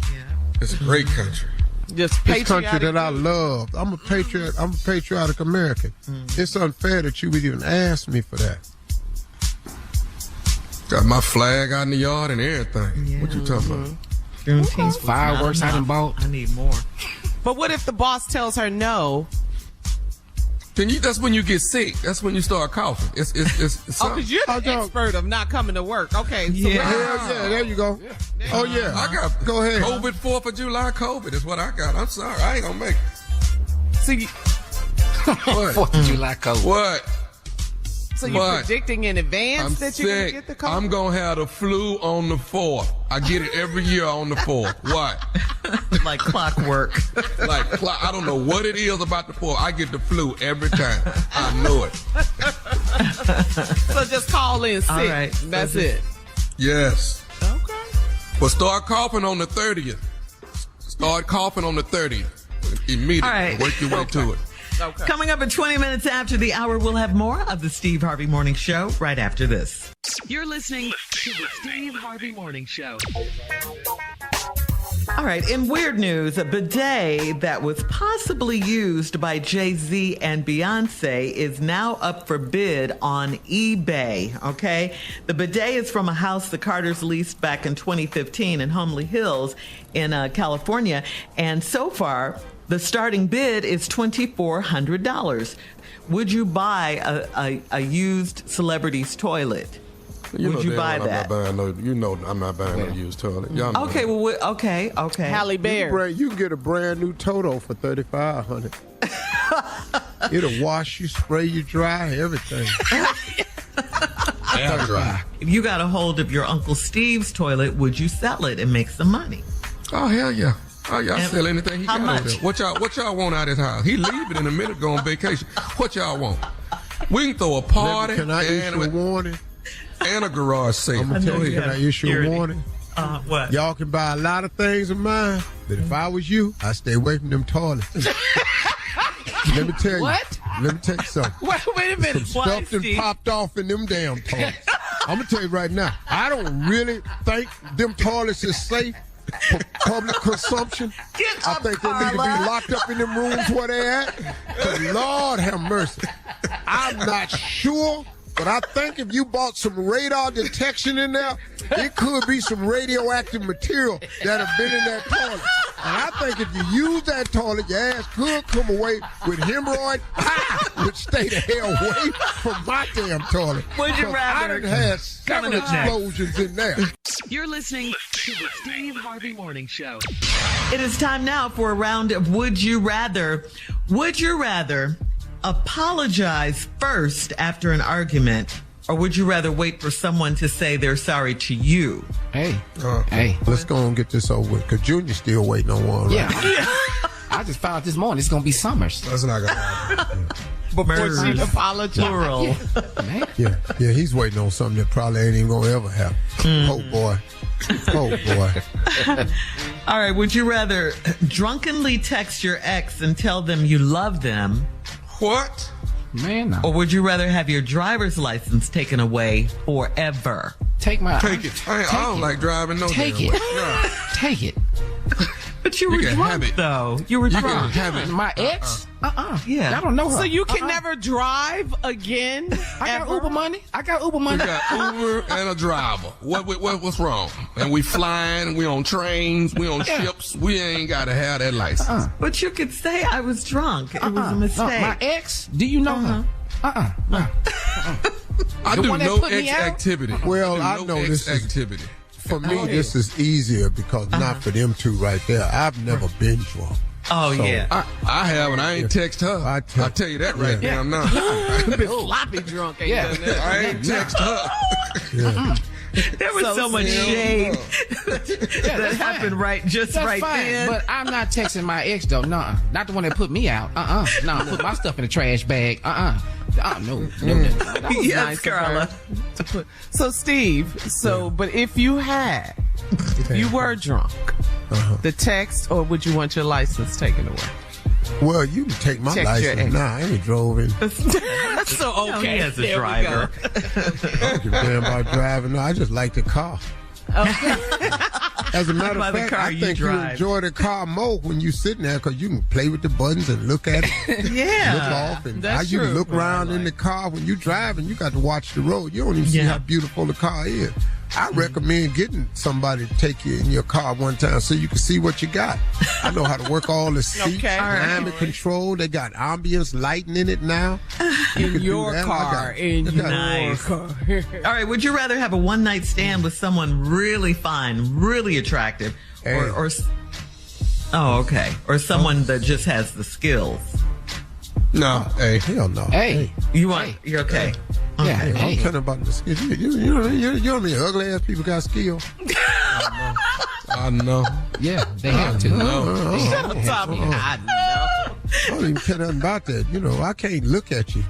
It's a great country. Just this country that I love. I'm a patriot. I'm a patriotic American. It's unfair that you would even ask me for that. Got my flag out in the yard and everything. Yeah. What you talking about? Juneteenth Fireworks I done bought. I need more. But what if the boss tells her no? Then that's when you get sick. That's when you start coughing. It's because you're the expert of not coming to work. Okay. So Yeah, there you go. Yeah. Oh, yeah. I got Go ahead. COVID 4th of July COVID is what I got. I'm sorry. I ain't going to make it. See, What? 4th of July cold. What? So you're predicting in advance that you're going to get the cold? I'm going to have the flu on the 4th. I get it every year on the 4th. What? Like clockwork. I don't know what it is about the 4th. I get the flu every time. I know it. So just call in sick. All right. That's it. Yes. Okay. Well, start coughing on the 30th. Start coughing on the 30th. Immediately. All right. Work your way to it. Okay. Coming up at 20 minutes after the hour, we'll have more of the Steve Harvey Morning Show right after this. You're listening to the Steve Harvey Morning Show. All right, in weird news, a bidet that was possibly used by Jay-Z and Beyonce is now up for bid on eBay, okay? The bidet is from a house the Carters leased back in 2015 in Homely Hills in California, and so far, the starting bid is $2,400. Would you buy a used celebrity's toilet? Would you buy that? I'm not buying no used toilet. Okay, well, okay. Halle Berry. You can get a brand new Toto for $3,500. It'll wash you, spray you dry, everything. Air dry. If you got a hold of your Uncle Steve's toilet, would you sell it and make some money? Oh, hell yeah. Oh, y'all sell anything he how got much? over there. What y'all want out of his house? He leaving in a minute, go on vacation. What y'all want? We can throw a party. Can I issue a warning? And a garage sale. I'm going to tell you, can I issue a warning? What? Y'all can buy a lot of things of mine, but if I was you, I'd stay away from them toilets. Let me tell you. What? Let me tell you something. Wait a minute. Some stuff that popped off in them damn toilets. I'm going to tell you right now, I don't really think them toilets is safe for public consumption. I think they need to be locked up in them rooms where they at. 'Cause Lord have mercy. I'm not sure, but I think if you bought some radar detection in there, it could be some radioactive material that have been in that toilet. And I think if you use that toilet, your ass could come away with hemorrhoid, which stay the hell away from my damn toilet. Would you rather? I done had 7 explosions in there. You're listening to the Steve Harvey Morning Show. It is time now for a round of Would You Rather. Would you rather apologize first after an argument, or would you rather wait for someone to say they're sorry to you? Hey. Let's go and get this over with, because Junior's still waiting on one. Yeah. I just found out this morning it's going to be Summers. That's not going to happen. Before she apologized. Plural. Yeah, he's waiting on something that probably ain't even going to ever happen. Oh, boy. All right, would you rather drunkenly text your ex and tell them you love them? What? Man, no. Or would you rather have your driver's license taken away forever? Take it. I don't like driving no Take damn it. way. No. Take it. But you were can have drunk, it. though. You were You drunk. can have it. My ex? Yeah. I don't know her. So you can never drive again? I got Uber money. We got Uber and a driver. What's wrong? And we flying, we on trains, we on ships. We ain't got to have that license. But you could say I was drunk. It was a mistake. My ex? Do you know her? No. I The do one that no put me ex out? activity. Well, I know this is activity. For me, this is easier because not for them two right there. I've never been drunk. Oh, So, yeah. I have, and I ain't text her. I tell you that right now. I'm not. Been sloppy drunk. Ain't done that. I ain't text her. Yeah. There was so much shade that happened That's right fine, then. but I'm not texting my ex though. Nah, not the one that put me out. No, put my stuff in the trash bag. No. That was Yes, nice of Carla. her to put. So Steve, but if you were drunk, the text, or would you want your license taken away? Well, you can take my Text your license. ex. Nah, I ain't drove in. So okay, he has a there we driver. go. I don't give a damn about driving. No, I just like the car. As a matter By of the fact, car I you think you drive. enjoy the car more when you sitting there because you can play with the buttons and look at it. Yeah. Look off. And That's how you true. look around in the car when you driving, you got to watch the road. You don't even see Yeah. how beautiful the car is. I recommend getting somebody to take you in your car one time so you can see what you got. I know how to work all the seats, Okay. climate control. They got ambience lighting in it now. In your car. Nice. All right, would you rather have a one-night stand with someone really fine, really attractive, or someone that just has the skills? No, hey. Hell no. Hey. You want? You're okay. Yeah, Hey, hey. I'm telling about the skill. You know what I mean? Ugly ass people got skill. I know. Yeah, they have to. Shut up, Tommy. I know. I don't even care nothing about that. You know, I can't look at you.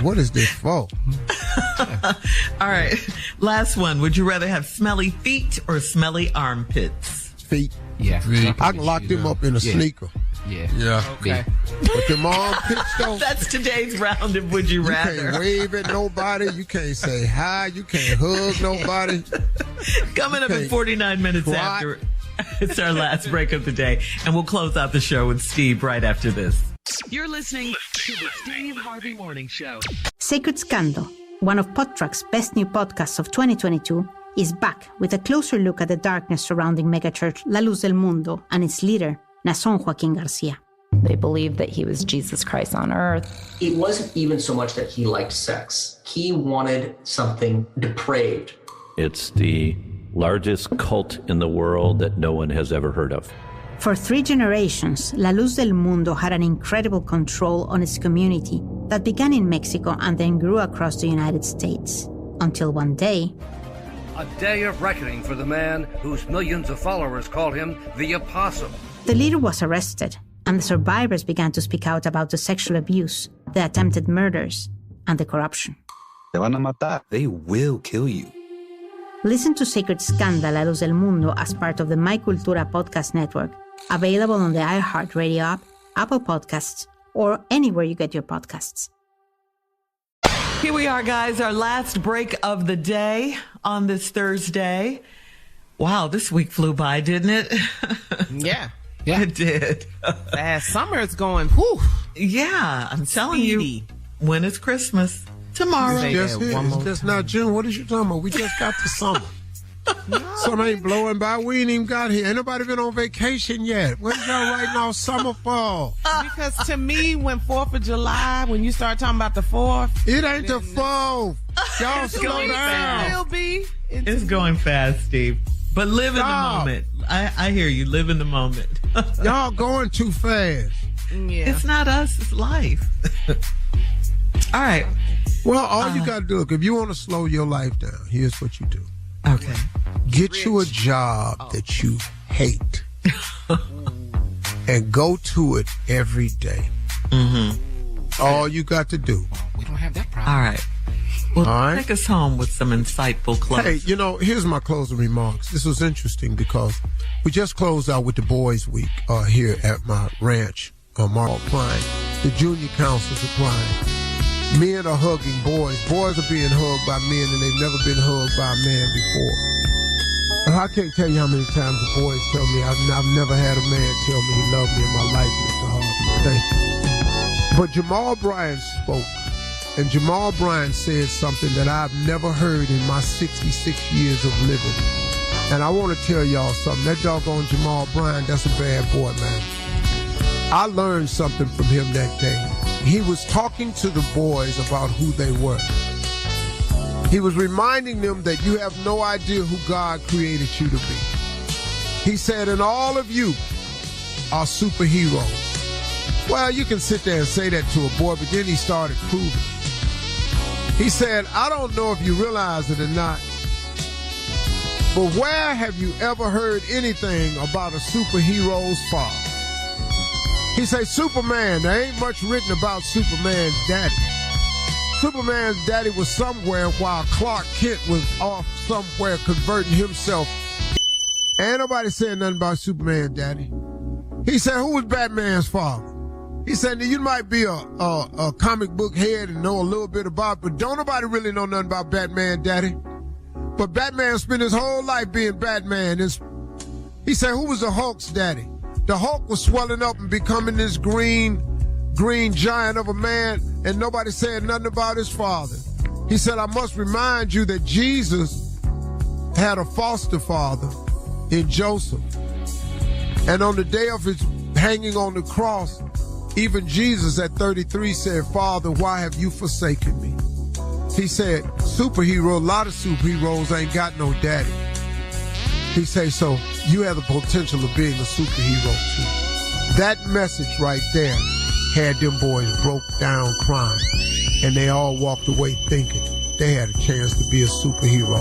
What is this for? All right. Last one. Would you rather have smelly feet or smelly armpits? Feet. Yeah. I can lock them up in a sneaker. Yeah. Okay. But them armpits, though. That's today's round of Would You Rather. You can't wave at nobody. You can't say hi. You can't hug nobody. Coming up in 49 minutes after. It's our last break of the day. And we'll close out the show with Steve right after this. You're listening to the Steve Harvey Morning Show. Sacred Scandal, one of PodTrack's best new podcasts of 2022, is back with a closer look at the darkness surrounding megachurch La Luz del Mundo and its leader, Nason Joaquin Garcia. They believed that he was Jesus Christ on earth. It wasn't even so much that he liked sex. He wanted something depraved. It's the largest cult in the world that no one has ever heard of. For 3 generations, La Luz del Mundo had an incredible control on its community that began in Mexico and then grew across the United States. Until one day, A day of reckoning for the man whose millions of followers call him the Apostle. the leader was arrested, and the survivors began to speak out about the sexual abuse, the attempted murders, and the corruption. Te van a matar. They will kill you. Listen to Sacred Scandal La Luz del Mundo as part of the My Cultura podcast network, available on the iHeartRadio app, Apple Podcasts, or anywhere you get your podcasts. Here we are, guys, our last break of the day on this Thursday. Wow, this week flew by, didn't it? Yeah. It did. Fast. Summer is going, whew. Yeah, I'm telling you, when is Christmas? Tomorrow. It's just not June. What is you talking about? We just got to summer. Summer ain't blowing by. We ain't even got here. Ain't nobody been on vacation yet. What is y'all writing off summer for? Because to me, when 4th of July, when you start talking about the 4th. It ain't the 4th. Y'all slow down. It will be. It's going fast, Steve. But live in the moment. I hear you. Live in the moment. Y'all going too fast. Yeah. It's not us. It's life. All right. Well, all you got to do, if you want to slow your life down, here's what you do. Okay. Get you a job that you hate and go to it every day. Mm-hmm. All you got to do. We don't have that problem. All right. Well, All right. take us home with some insightful close. Hey, here's my closing remarks. This was interesting because we just closed out with the Boys Week here at my ranch, Mark crying. The junior counselors are crying. Men are hugging boys. Boys are being hugged by men, and they've never been hugged by a man before. And I can't tell you how many times the boys tell me I've never had a man tell me he loved me in my life, Mr. Harvey. Thank you. But Jamal Bryant spoke, and Jamal Bryant said something that I've never heard in my 66 years of living. And I want to tell y'all something. That doggone Jamal Bryant, that's a bad boy, man. I learned something from him that day. He was talking to the boys about who they were. He was reminding them that you have no idea who God created you to be. He said, and all of you are superheroes. Well, you can sit there and say that to a boy, but then he started proving. He said, I don't know if you realize it or not, but where have you ever heard anything about a superhero's father? He said, Superman, there ain't much written about Superman's daddy. Superman's daddy was somewhere while Clark Kent was off somewhere converting himself. Ain't nobody said nothing about Superman's daddy. He said, who was Batman's father? He said, you might be a comic book head and know a little bit about it, but don't nobody really know nothing about Batman daddy. But Batman spent his whole life being Batman. He said, who was the Hulk's daddy? The Hulk was swelling up and becoming this green giant of a man, and nobody said nothing about his father. He said, I must remind you that Jesus had a foster father in Joseph. And on the day of his hanging on the cross, even Jesus at 33 said, Father, why have you forsaken me? He said, a lot of superheroes ain't got no daddy. He said, so you have the potential of being a superhero too. That message right there had them boys broke down crying, and they all walked away thinking they had a chance to be a superhero.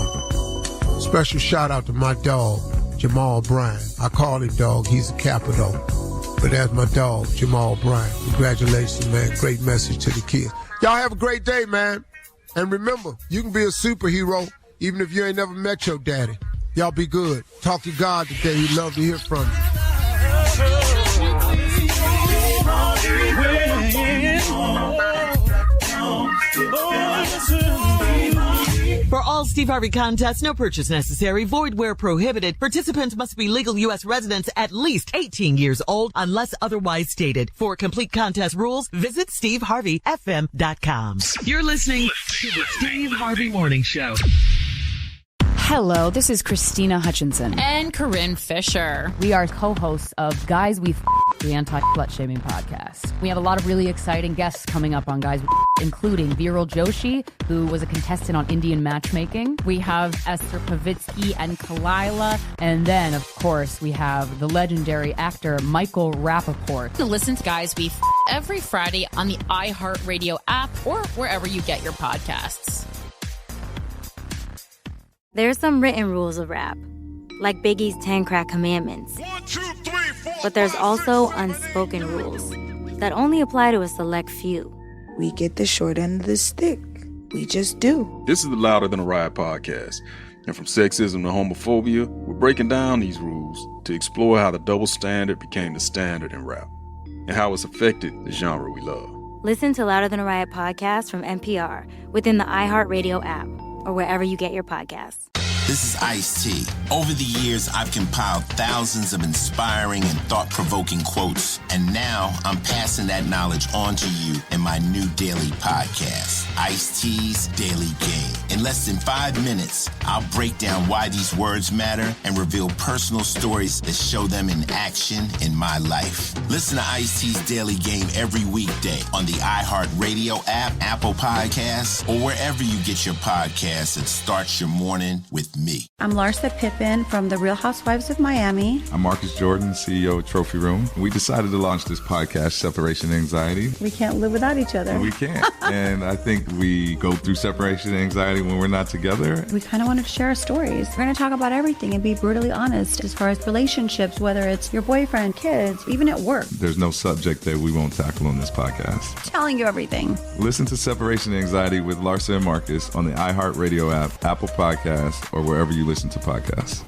Special shout out to my dog, Jamal Bryant. I call him dog, he's a Capitol. But that's my dog, Jamal Bryant. Congratulations, man. Great message to the kids. Y'all have a great day, man. And remember, you can be a superhero even if you ain't never met your daddy. Y'all be good. Talk to God today. He'd love to hear from you. For all Steve Harvey contests, no purchase necessary, void where prohibited. Participants must be legal U.S. residents at least 18 years old unless otherwise stated. For complete contest rules, visit SteveHarveyFM.com. You're listening to the Steve Harvey Morning Show. Hello, this is Christina Hutchinson. And Corinne Fisher. We are co-hosts of Guys We the Anti-Slut Shaming Podcast. We have a lot of really exciting guests coming up on Guys We including Viral Joshi, who was a contestant on Indian Matchmaking. We have Esther Pavitsky and Kalila. And then, of course, we have the legendary actor Michael Rappaport. To listen to Guys We every Friday on the iHeartRadio app or wherever you get your podcasts. There's some written rules of rap, like Biggie's 10 Crack Commandments. 1, 2, 3, 4, but there's also unspoken rules that only apply to a select few. We get the short end of the stick. We just do. This is the Louder Than a Riot podcast. And from sexism to homophobia, we're breaking down these rules to explore how the double standard became the standard in rap and how it's affected the genre we love. Listen to Louder Than a Riot podcast from NPR within the iHeartRadio app or wherever you get your podcasts. This is Ice-T. Over the years, I've compiled thousands of inspiring and thought-provoking quotes, and now I'm passing that knowledge on to you in my new daily podcast, Ice-T's Daily Game. In less than 5 minutes, I'll break down why these words matter and reveal personal stories that show them in action in my life. Listen to Ice-T's Daily Game every weekday on the iHeartRadio app, Apple Podcasts, or wherever you get your podcasts, and start your morning with me. I'm Larsa Pippen from The Real Housewives of Miami. I'm Marcus Jordan, CEO of Trophy Room. We decided to launch this podcast, Separation Anxiety. We can't live without each other. We can't. And I think we go through separation anxiety when we're not together. We kind of wanted to share our stories. We're going to talk about everything and be brutally honest as far as relationships, whether it's your boyfriend, kids, even at work. There's no subject that we won't tackle on this podcast. Telling you everything. Listen to Separation Anxiety with Larsa and Marcus on the iHeartRadio app, Apple Podcasts, or wherever you listen to podcasts.